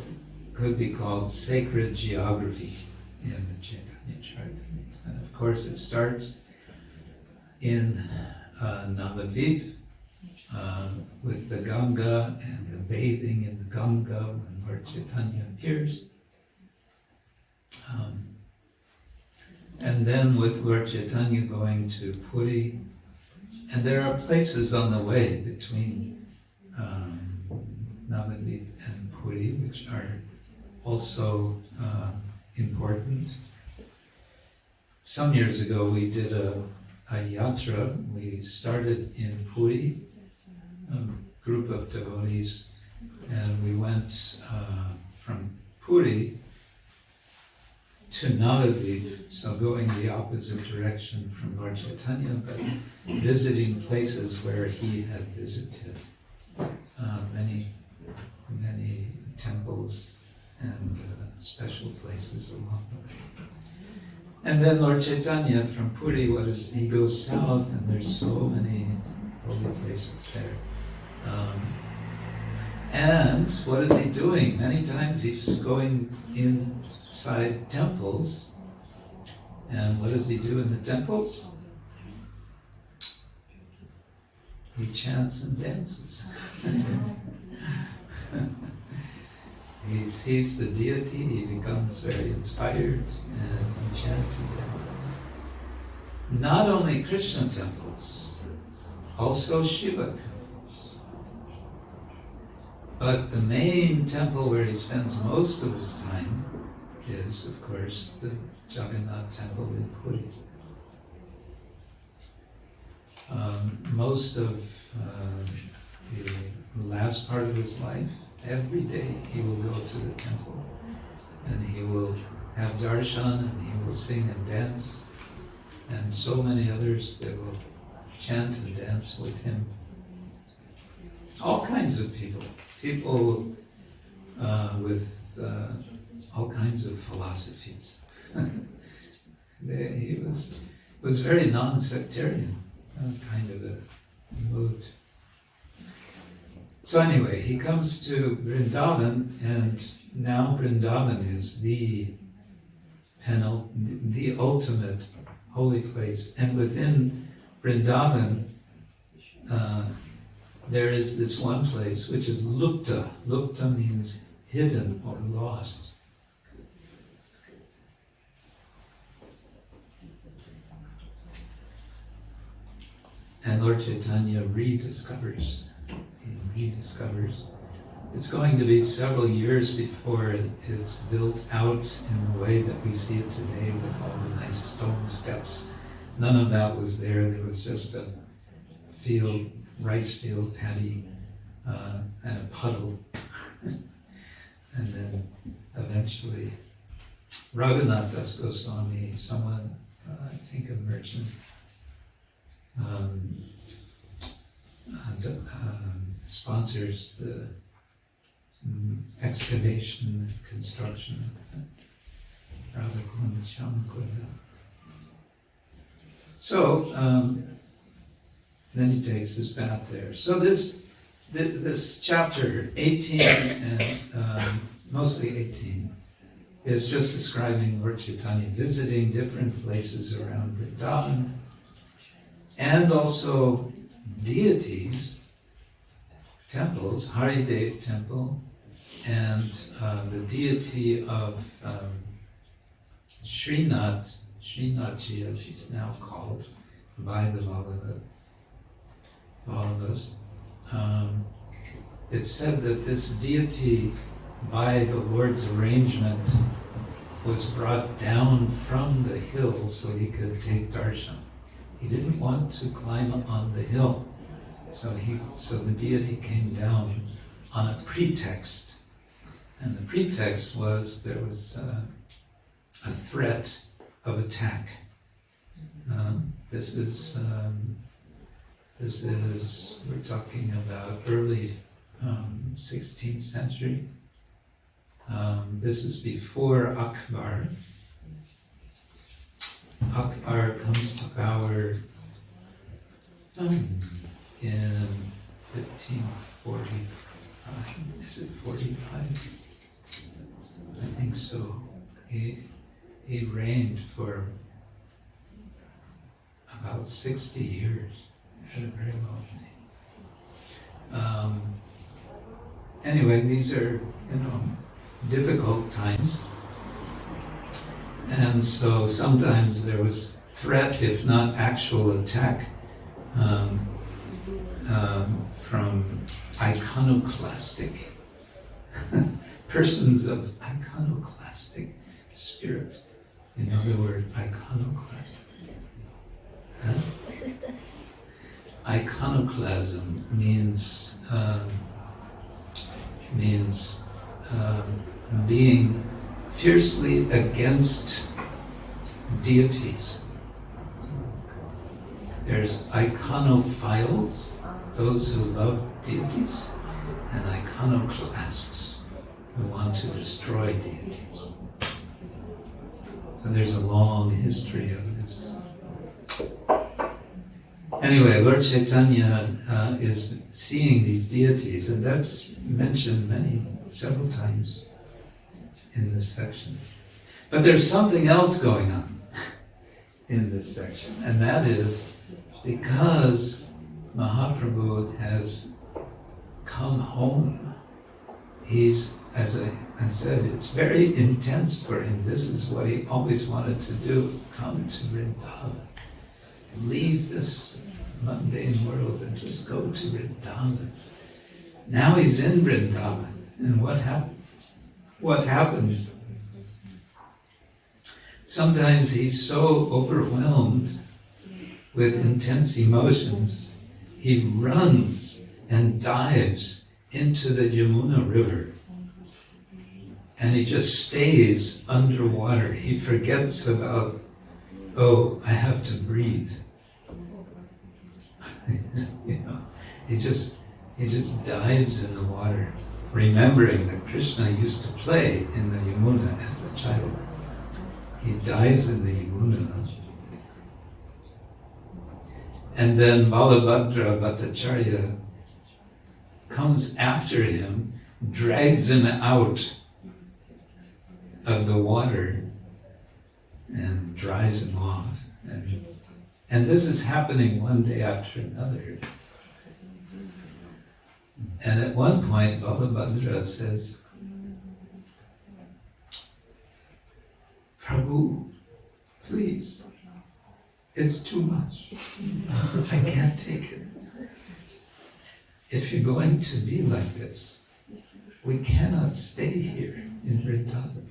could be called sacred geography in the Chaitanya-charitamrita. And of course it starts in Navadvip with the Ganga and the bathing in the Ganga when Lord Chaitanya appears. And then with Lord Chaitanya going to Puri. And there are places on the way between Navadvip and Puri which are also important. Some years ago we did a yatra. We started in Puri, a group of devotees, and we went from Puri to Navadvip, so going the opposite direction from Lord Chaitanya, but visiting places where he had visited, many temples and special places along the way. And then Lord Chaitanya from Puri, he goes south, and there's so many holy places there. And what is he doing? Many times he's going inside temples. And what does he do in the temples? He chants and dances. He sees the deity, he becomes very inspired, and he chants and dances. Not only Krishna temples, also Shiva temples. But the main temple where he spends most of his time is, of course, the Jagannath temple in Puri. Most of the last part of his life, every day he will go to the temple and he will have darshan and he will sing and dance, and so many others, they will chant and dance with him. All kinds of people with all kinds of philosophies. He was very non-sectarian kind of a mood. So anyway, he comes to Vrindavan, and now Vrindavan is the ultimate holy place. And within Vrindavan, there is this one place which is lupta. Lupta means hidden or lost. And Lord Chaitanya rediscovers. It's going to be several years before it's built out in the way that we see it today with all the nice stone steps. None of that was there. There was just a field, rice field, paddy and a puddle. And then eventually Raghunath Das Goswami, someone, I think a merchant, sponsors the excavation and construction of rādhā-kuṇḍa-vārtā. So then he takes his bath there. So this chapter 18 and mostly 18 is just describing Lord Chaitanya visiting different places around Vrindavan, and also deities, temples, Haridev temple, and the deity of Srinathji, as he's now called by the Vallabhas. It's said that this deity, by the Lord's arrangement, was brought down from the hill so he could take darshan. He didn't want to climb on the hill, so the deity came down on a pretext, and the pretext was there was a threat of attack. This is we're talking about early 16th century. This is before Akbar. Akbar comes to power in 1545. Is it 45? I think so. He reigned for about 60 years. He had a very long reign. Anyway, these are, difficult times. And so sometimes there was threat, if not actual attack, from iconoclastic persons of iconoclastic spirit. You know the word iconoclastic? Huh? What is this? Iconoclasm means being fiercely against deities. There's iconophiles, those who love deities, and iconoclasts, who want to destroy deities. So there's a long history of this. Anyway, Lord Chaitanya is seeing these deities, and that's mentioned several times in this section. But there's something else going on in this section, and that is because Mahaprabhu has come home. He's, as I said, it's very intense for him. This is what he always wanted to do, come to Vrindavan. Leave this mundane world and just go to Vrindavan. Now he's in Vrindavan, and what happens? Sometimes he's so overwhelmed with intense emotions, he runs and dives into the Yamuna River, and he just stays underwater. He forgets about, I have to breathe. He just dives in the water, remembering that Krishna used to play in the Yamuna as a child. He dives in the Yamuna. And then Balabhadra Bhattacharya comes after him, drags him out of the water, and dries him off. And this is happening one day after another. And at one point, Balabhadra says, Prabhu, please, it's too much. I can't take it. If you're going to be like this, we cannot stay here in Vrindavan.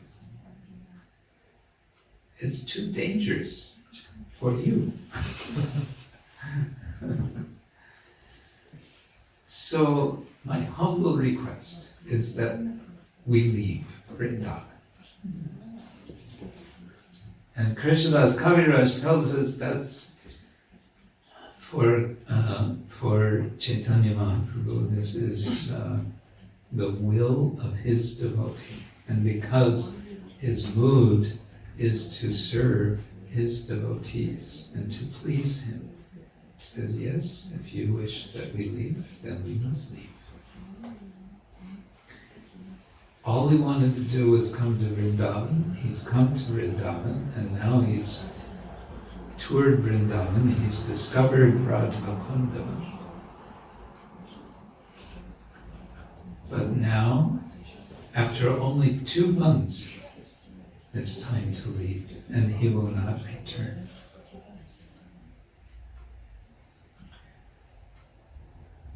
It's too dangerous for you. So my humble request is that we leave Vrindavan. And Krishnadas Kaviraj tells us that's for Chaitanya Mahāprabhu, this is the will of his devotee. And because his mood is to serve his devotees and to please him, he says, yes, if you wish that we leave, then we must leave. All he wanted to do was come to Vrindavan. He's come to Vrindavan, and now he's toured Vrindavan. He's discovered rādhā-kuṇḍa. But now, after only 2 months, it's time to leave, and he will not return.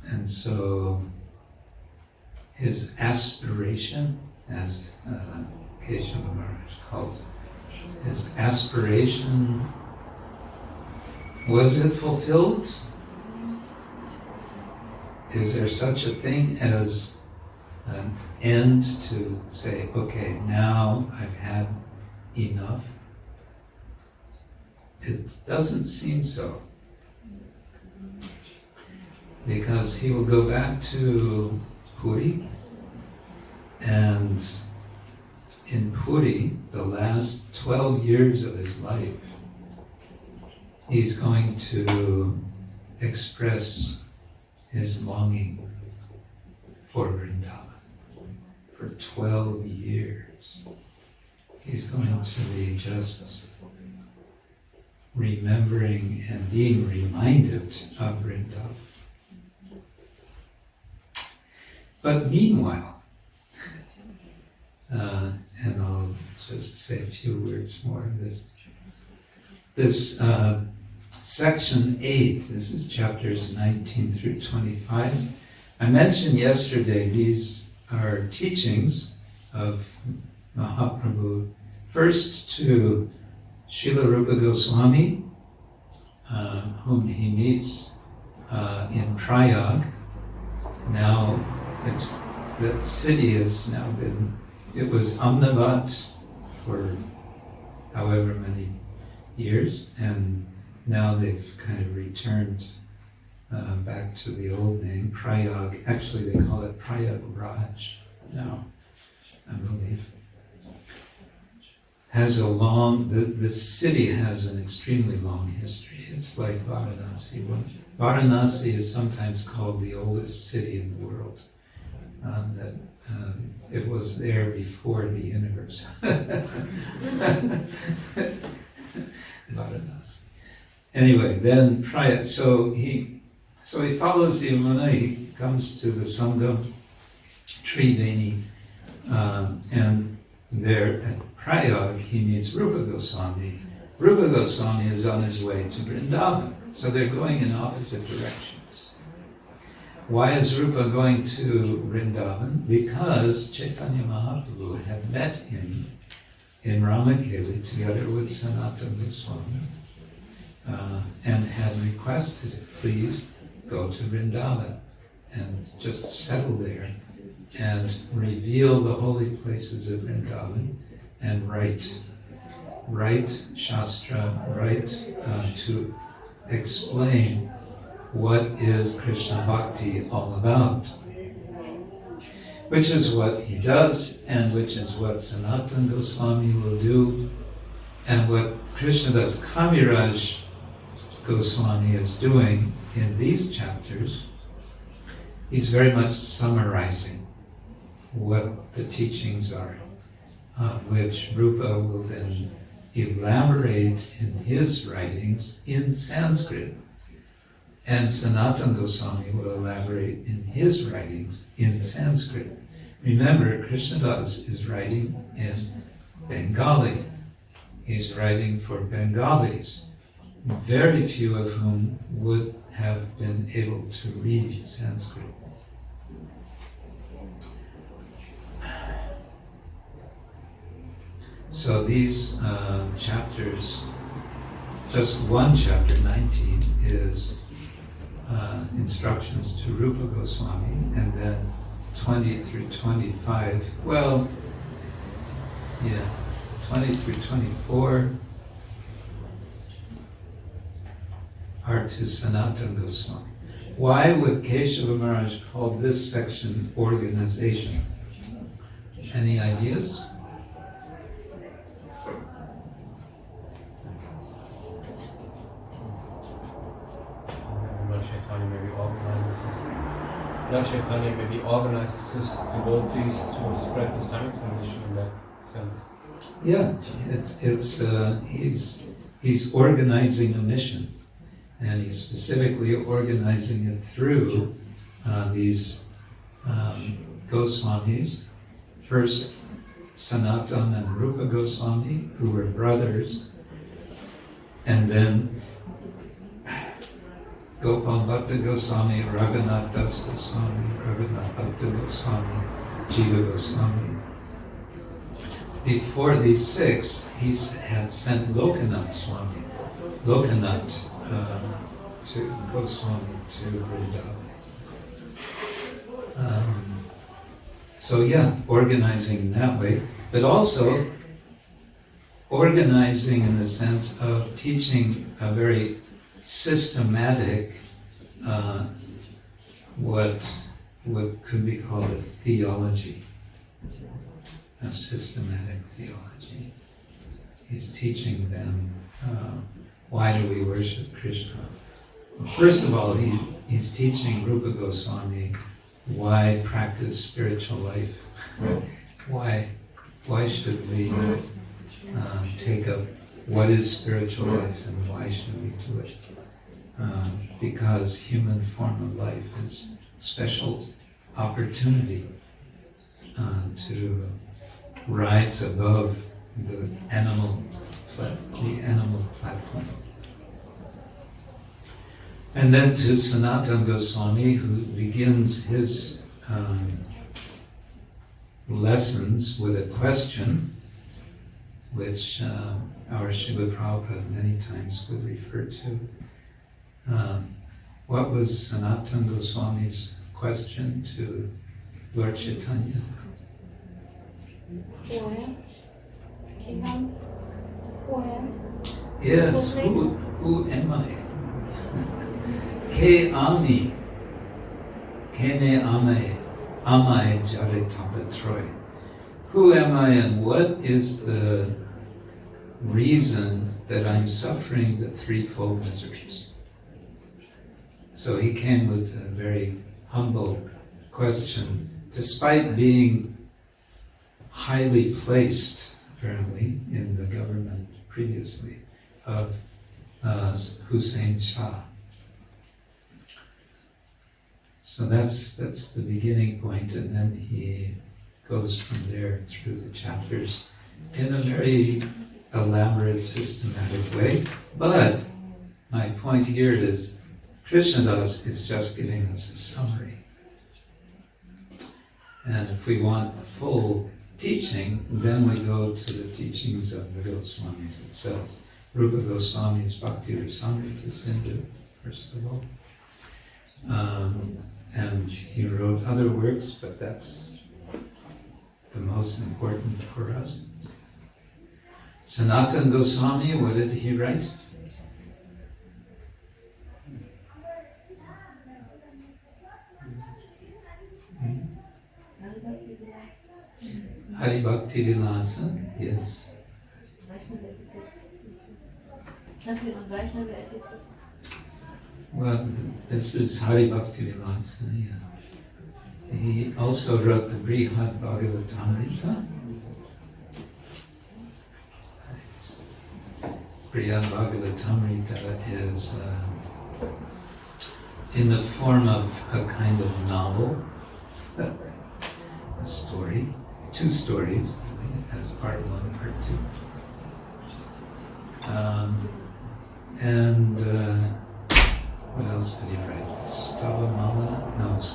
And so, his aspiration, as Kesava Maharaj calls it, his aspiration, was it fulfilled? Is there such a thing as an end to say, okay, now I've had enough? It doesn't seem so. Because he will go back to Puri, and in Puri, the last 12 years of his life, he's going to express his longing for Vrindavan. For 12 years, he's going to be just remembering and being reminded of Vrindavan. But meanwhile, and I'll just say a few words more of this. This section 8, this is chapters 19 through 25. I mentioned yesterday these are teachings of Mahaprabhu, first to Srila Rupa Goswami, whom he meets in Prayag. Now, that city has now been, it was Ahmedabad for however many years, and now they've kind of returned back to the old name, Prayag. Actually, they call it Prayag-raj now, I believe. Has a long, the city has an extremely long history. It's like Varanasi. Varanasi is sometimes called the oldest city in the world. It was there before the universe. Varanasi. Anyway, then Prayag. So he follows the Yamuna. He comes to the Sangam, Triveni, and there at Prayag he meets Rupa Goswami. Rupa Goswami is on his way to Vrindavan, so they're going in opposite directions. Why is Rupa going to Vrindavan? Because Chaitanya Mahāprabhu had met him in Ramakeli together with Sanatana Goswami and had requested, please go to Vrindavan and just settle there and reveal the holy places of Vrindavan and write Shastra, to explain what is Krishna Bhakti all about. Which is what he does, and which is what Sanatana Goswami will do, and what Krishnadas Kaviraj Goswami is doing in these chapters. He's very much summarizing what the teachings are, which Rupa will then elaborate in his writings in Sanskrit, and Sanatana Goswami will elaborate in his writings in Sanskrit. Remember, Krishnadas is writing in Bengali. He's writing for Bengalis, very few of whom would have been able to read Sanskrit. So these chapters, just one chapter, 19, is instructions to Rupa Goswami, and then 20 through 25, 20 through 24 are to Sanatana Goswami. Why would Keshava Maharaj call this section organization? Any ideas? Lord Chaitanya maybe organizes his devotees to spread the Samhita mission in that sense. Yeah, he's organizing a mission, and he's specifically organizing it through these Goswamis. First, Sanatana and Rupa Goswami, who were brothers, and then Gopal Bhatta Goswami, Raghunath Das Goswami, Raghunath Bhatta Goswami, Jiva Goswami. Before these six, he had sent Lokanath Swami, Lokanath to Goswami to Vrindavan. So yeah, organizing in that way, but also organizing in the sense of teaching a very systematic, what could be called a theology, a systematic theology. He's teaching them why do we worship Krishna. Well, first of all, he's teaching Rupa Goswami why practice spiritual life. Why should we take up what is spiritual life and why should we do it? Because human form of life is a special opportunity to rise above the animal platform. And then to Sanatana Goswami, who begins his lessons with a question, which our Srila Prabhupada many times would refer to. What was Sanatana Goswami's question to Lord Chaitanya? Who am? Keha? Who am? Yes, who am I? Ke ami, kene amai jare tapatroy. Who am I and what is the reason that I'm suffering the threefold miseries? So he came with a very humble question, despite being highly placed, apparently, in the government previously of Hussein Shah. So that's the beginning point, and then he goes from there through the chapters in a very elaborate, systematic way. But my point here is, Krishnadas is just giving us a summary. And if we want the full teaching, then we go to the teachings of the Goswamis themselves. Rupa Goswami's Bhakti Rasamrita Sindhu, first of all. And he wrote other works, but that's the most important for us. Sanatana Goswami, what did he write? Hari Bhakti Vilasa, yes. Well, this is Hari Bhakti Vilasa, yeah. He also wrote the Bhagavān. Bhagavān is in the form of a kind of novel, a story, two stories, it has part one, part two. What else did he write? Stavamala,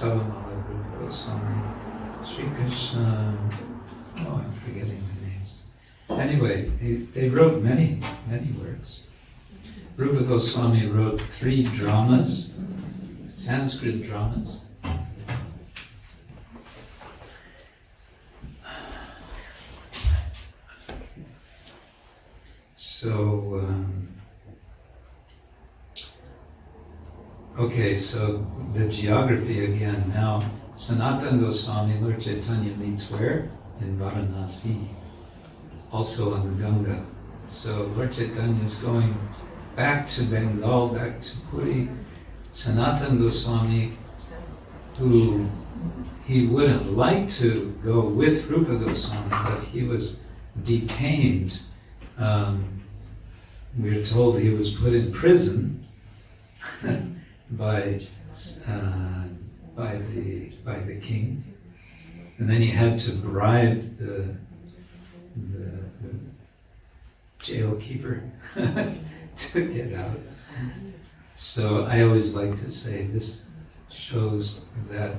Rupa Goswami, Śrī Krishna, I'm forgetting the names. Anyway, they wrote many, many works. Rupa Goswami wrote 3 dramas, Sanskrit dramas. So, okay, so the geography again. Now, Sanatana Goswami, Lord Chaitanya meets where? In Varanasi, also on the Ganga. So Lord Chaitanya is going back to Bengal, back to Puri. Sanatana Goswami, who he would have liked to go with Rupa Goswami, but he was detained. We're told he was put in prison by the king, and then he had to bribe the jail keeper to get out. So I always like to say this shows that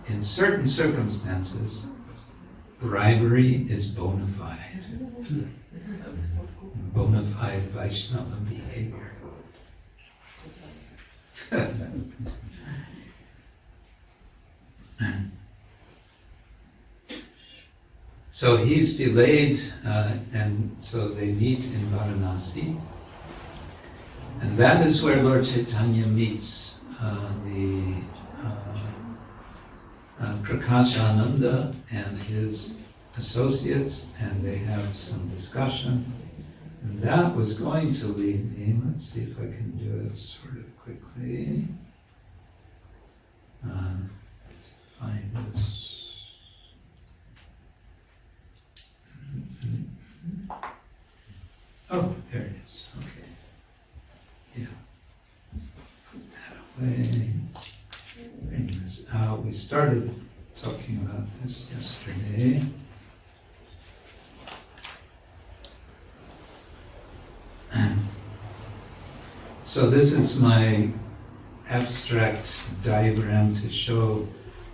in certain circumstances, bribery is bona fide. Bona fide Vaishnava behavior. So he's delayed, and so they meet in Varanasi. And that is where Lord Chaitanya meets the Prakashananda and his associates, and they have some discussion. And that was going to lead me, let's see if I can do it sort of quickly. Find this. Oh, there it is. Okay. Yeah. Put that away. Bring this out. We started talking about this yesterday. So this is my abstract diagram to show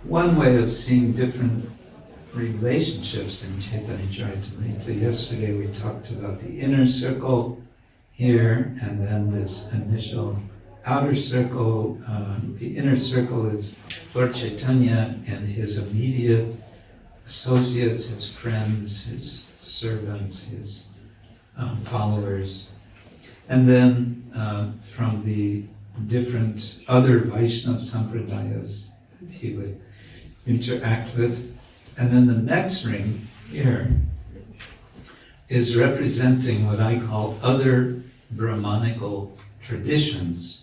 one way of seeing different relationships in Chaitanya-charitamrita. Yesterday we talked about the inner circle here, and then this initial outer circle. The inner circle is Lord Chaitanya and his immediate associates, his friends, his servants, his followers. And then from the different other Vaishnava sampradayas that he would interact with. And then the next ring here is representing what I call other brahmanical traditions.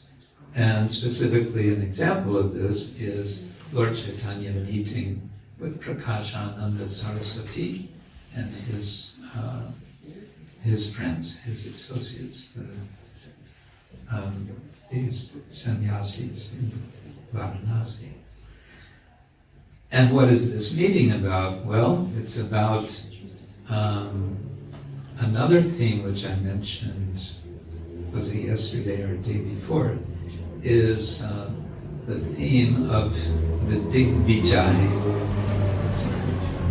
And specifically an example of this is Lord Chaitanya meeting with Prakashananda Saraswati and his friends, his associates, these sannyasis in Varanasi. And what is this meeting about? Well, it's about another theme which I mentioned, was it yesterday or day before, is the theme of the Digvijay,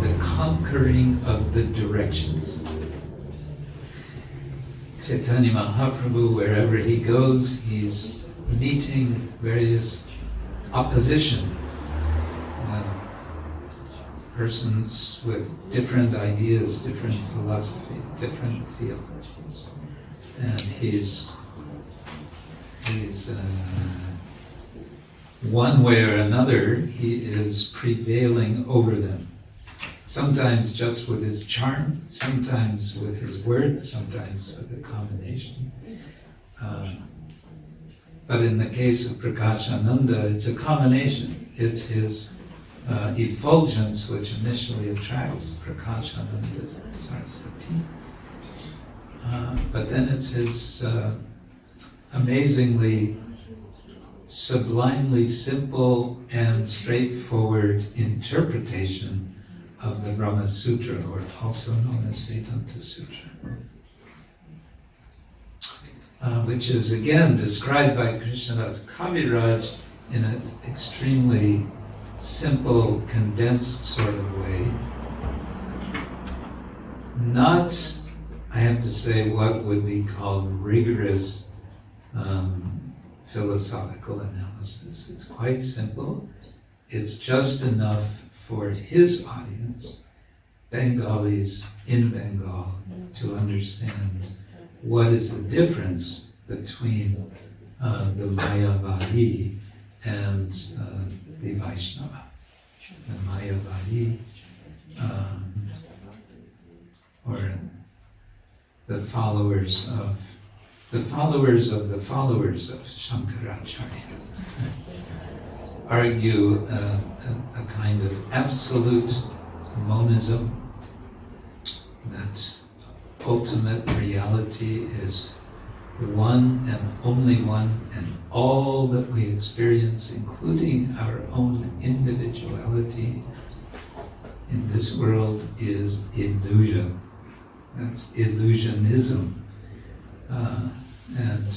the conquering of the directions. Chaitanya Mahāprabhu, wherever he goes, he's meeting various opposition, persons with different ideas, different philosophy, different theologies. And he's one way or another, he is prevailing over them. Sometimes just with his charm, sometimes with his words, sometimes with a combination. But in the case of Prakashananda, it's a combination. It's his effulgence which initially attracts Prakashananda Saraswati. But then it's his amazingly, sublimely simple and straightforward interpretation of the Brahma Sutra, or also known as Vedanta Sutra, which is again described by Krishnadas Kaviraj in an extremely simple, condensed sort of way. Not, I have to say, what would be called rigorous philosophical analysis. It's quite simple. It's just enough for his audience, Bengalis in Bengal, to understand what is the difference between the Mayavadi and the Vaishnava. The Mayavadi, or the followers of the followers of Shankaracharya, argue a kind of absolute monism, that ultimate reality is one and only one, and all that we experience, including our own individuality in this world, is illusion. That's illusionism. And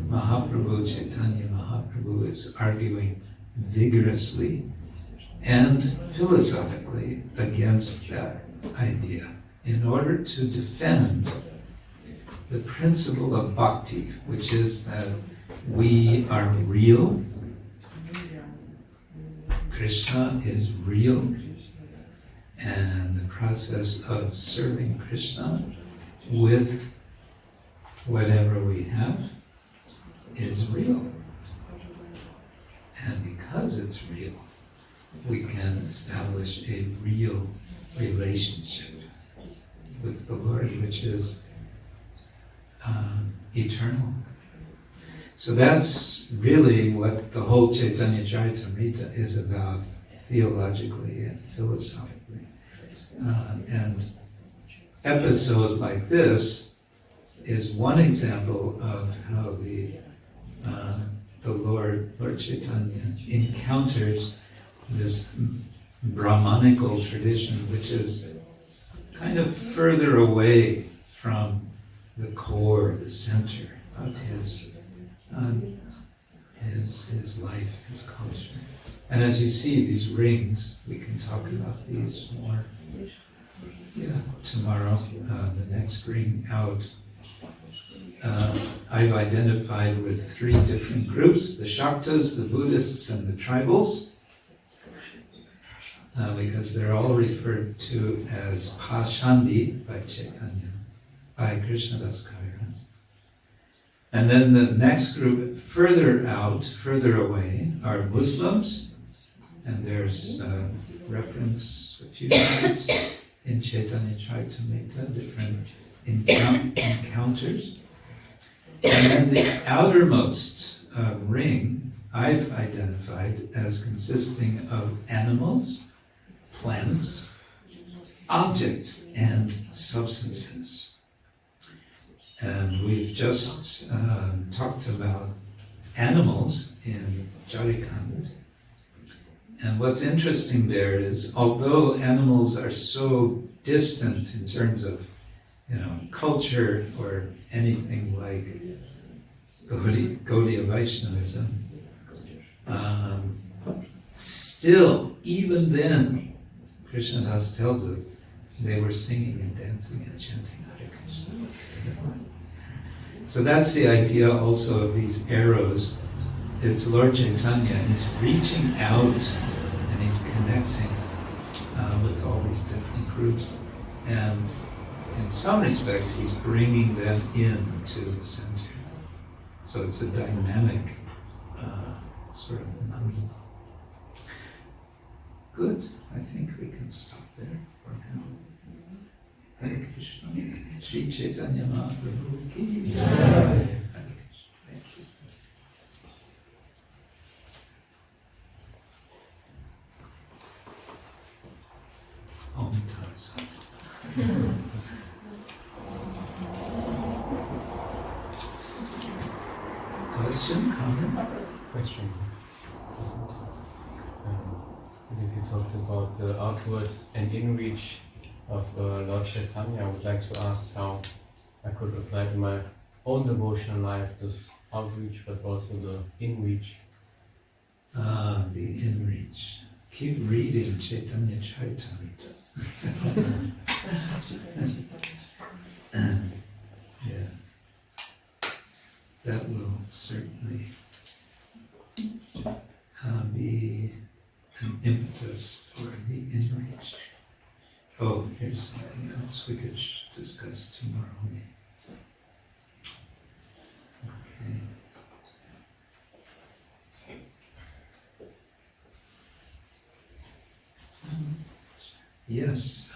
Mahaprabhu, Chaitanya Mahāprabhu, is arguing vigorously and philosophically against that idea in order to defend the principle of bhakti, which is that we are real, Krishna is real, and the process of serving Krishna with whatever we have is real. And because it's real, we can establish a real relationship with the Lord, which is eternal. So that's really what the whole Chaitanya-charitamrita is about, theologically and philosophically. And episode like this is one example of how the Lord Chaitanya encounters this brahmanical tradition, which is kind of further away from the core, the center of his life, his culture. And as you see, these rings, we can talk about these more tomorrow, the next ring out. I've identified with three different groups: the Shaktas, the Buddhists, and the tribals, because they're all referred to as Pashandi by Chaitanya, by Krishnadas Kaviraj. And then the next group, further out, further away, are Muslims, and there's reference a few times in Chaitanya-charitamrita, different encounters. And then the outermost ring I've identified as consisting of animals, plants, objects, and substances. And we've just talked about animals in Jharikand. And what's interesting there is, although animals are so distant in terms of culture or anything like Gaudiya Vaishnavism, still, even then, Krishnadas tells us, they were singing and dancing and chanting Hare Krishna. So that's the idea also of these arrows. It's Lord Chaitanya, and he's reaching out and he's connecting with all these different groups. And in some respects, he's bringing them into the center. So it's a dynamic sort of phenomenon. Good. I think we can stop there for now. Hare Krishna. Śrī Caitanya Mahāprabhu ki jai. Hare Krishna. Thank you. Om Tat Sat. Question, comment? Question. If you talked about the outward and in-reach of Lord Chaitanya, I would like to ask how I could apply to my own devotional life this outreach, but also the in-reach. The in-reach. Keep reading Chaitanya-charitamrita. Yeah. That will certainly be an impetus for the inreach. Oh, here's something else we could discuss tomorrow. Okay. Yes,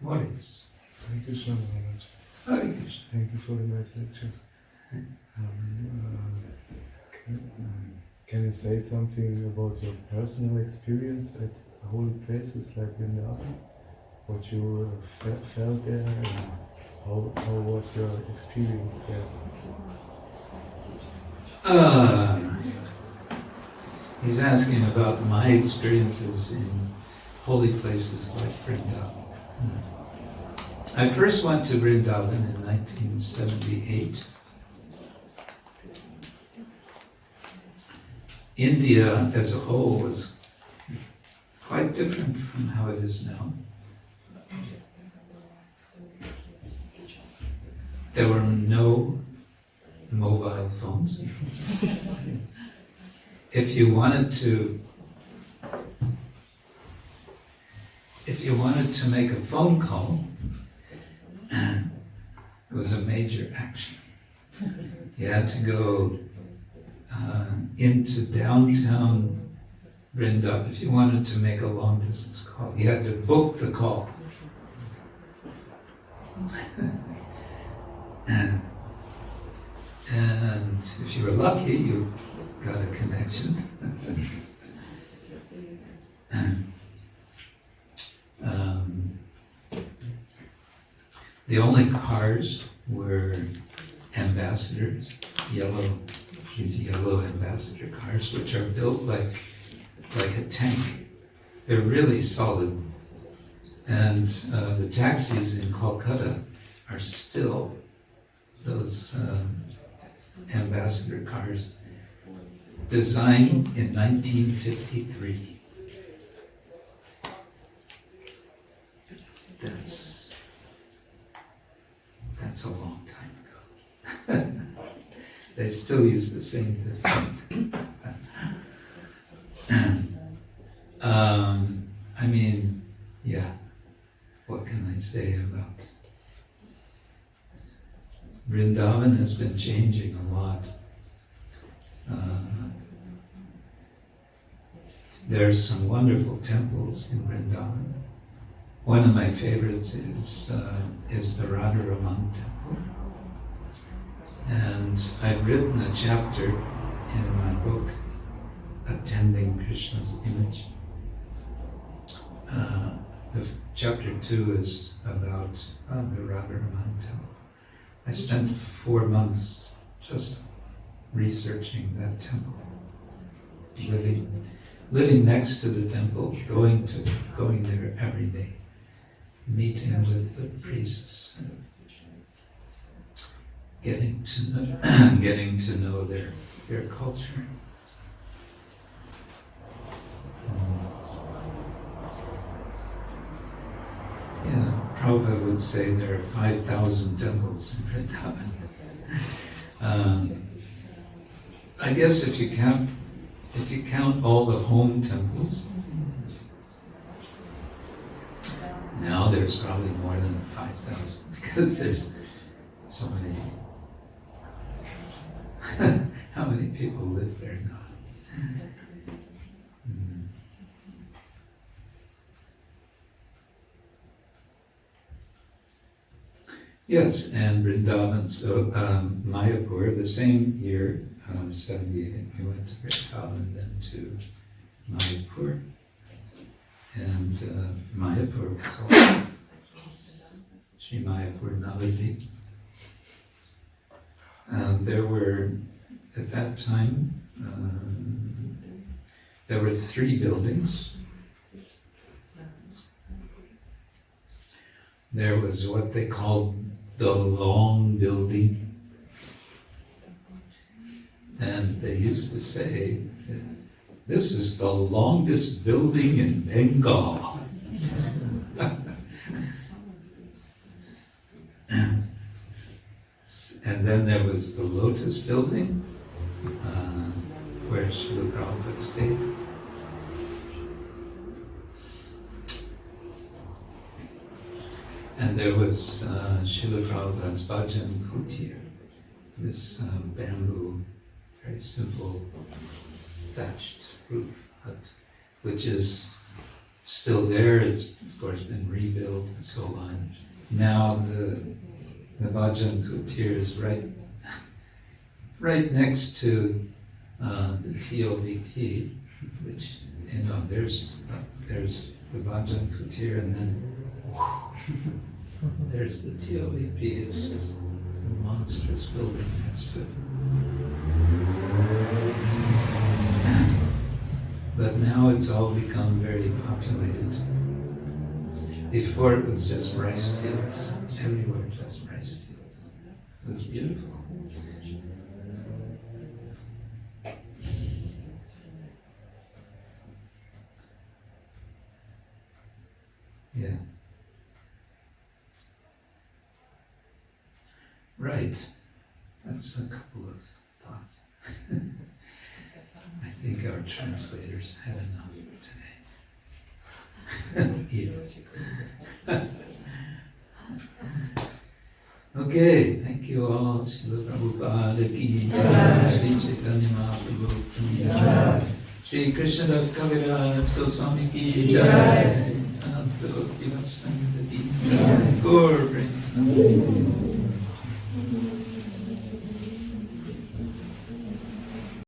Maurice. Thank you so much. Hare Krishna. Thank you for the nice lecture. Can you say something about your personal experience at holy places like Vrindavan? What you felt there and how was your experience there? He's asking about my experiences in holy places like Vrindavan. I first went to Vrindavan in 1978. India as a whole was quite different from how it is now. There were no mobile phones. If you wanted to make a phone call, it was a major action. You had to go into downtown Vrindavan. If you wanted to make a long distance call, you had to book the call. And if you were lucky, you got a connection. The only cars were ambassadors, these yellow ambassador cars, which are built like a tank. They're really solid. And the taxis in Calcutta are still those ambassador cars, designed in 1953. That's a long time ago. They still use the same design. I mean, yeah, what can I say about Vrindavan has been changing a lot. There's some wonderful temples in Vrindavan. One of my favorites is the Rādhā-kuṇḍa-vārtā temple. And I've written a chapter in my book, Attending Krishna's Image. Chapter 2 is about the Rādhā-kuṇḍa-vārtā temple. I spent 4 months just researching that temple, living next to the temple, going there every day, meeting with the priests, getting to know their culture. Yeah, Prabhupada would say there are 5,000 temples in Vrindavan. I guess if you count all the home temples, now there's probably more than 5,000 because there's so many. How many people live there now? Yes, and Vrindavan, so Mayapur, the same year, 78, we went to Vrindavan, then to Mayapur. And Mayapur was called Śrī Mayapur Navadvip. There were, at that time, there were 3 buildings. There was what they called the long building. And they used to say, this is the longest building in Bengal. And then there was the Lotus building, where Śrīla Prabhupada stayed. And there was Śrīla Prabhupada's bhajan kutir, this bamboo, very simple thatched roof hut, which is still there. It's of course been rebuilt and so on. Now the bhajan kutir is right next to the TOVP, which there's the bhajan kutir, and then there's the TOVP. It's just a monstrous building next to it. But now it's all become very populated. Before it was just rice fields, everywhere just rice fields. It was beautiful. Yeah. Right. That's a couple of thoughts. I think our translators had enough today. Yes. Okay, thank you all. Śrīla Prabhupada ki jai, Śrī Caitanya Mahāprabhu ki jai, Śrī Krishna Kshetra Swami ki jai, Gauradesh ki jai,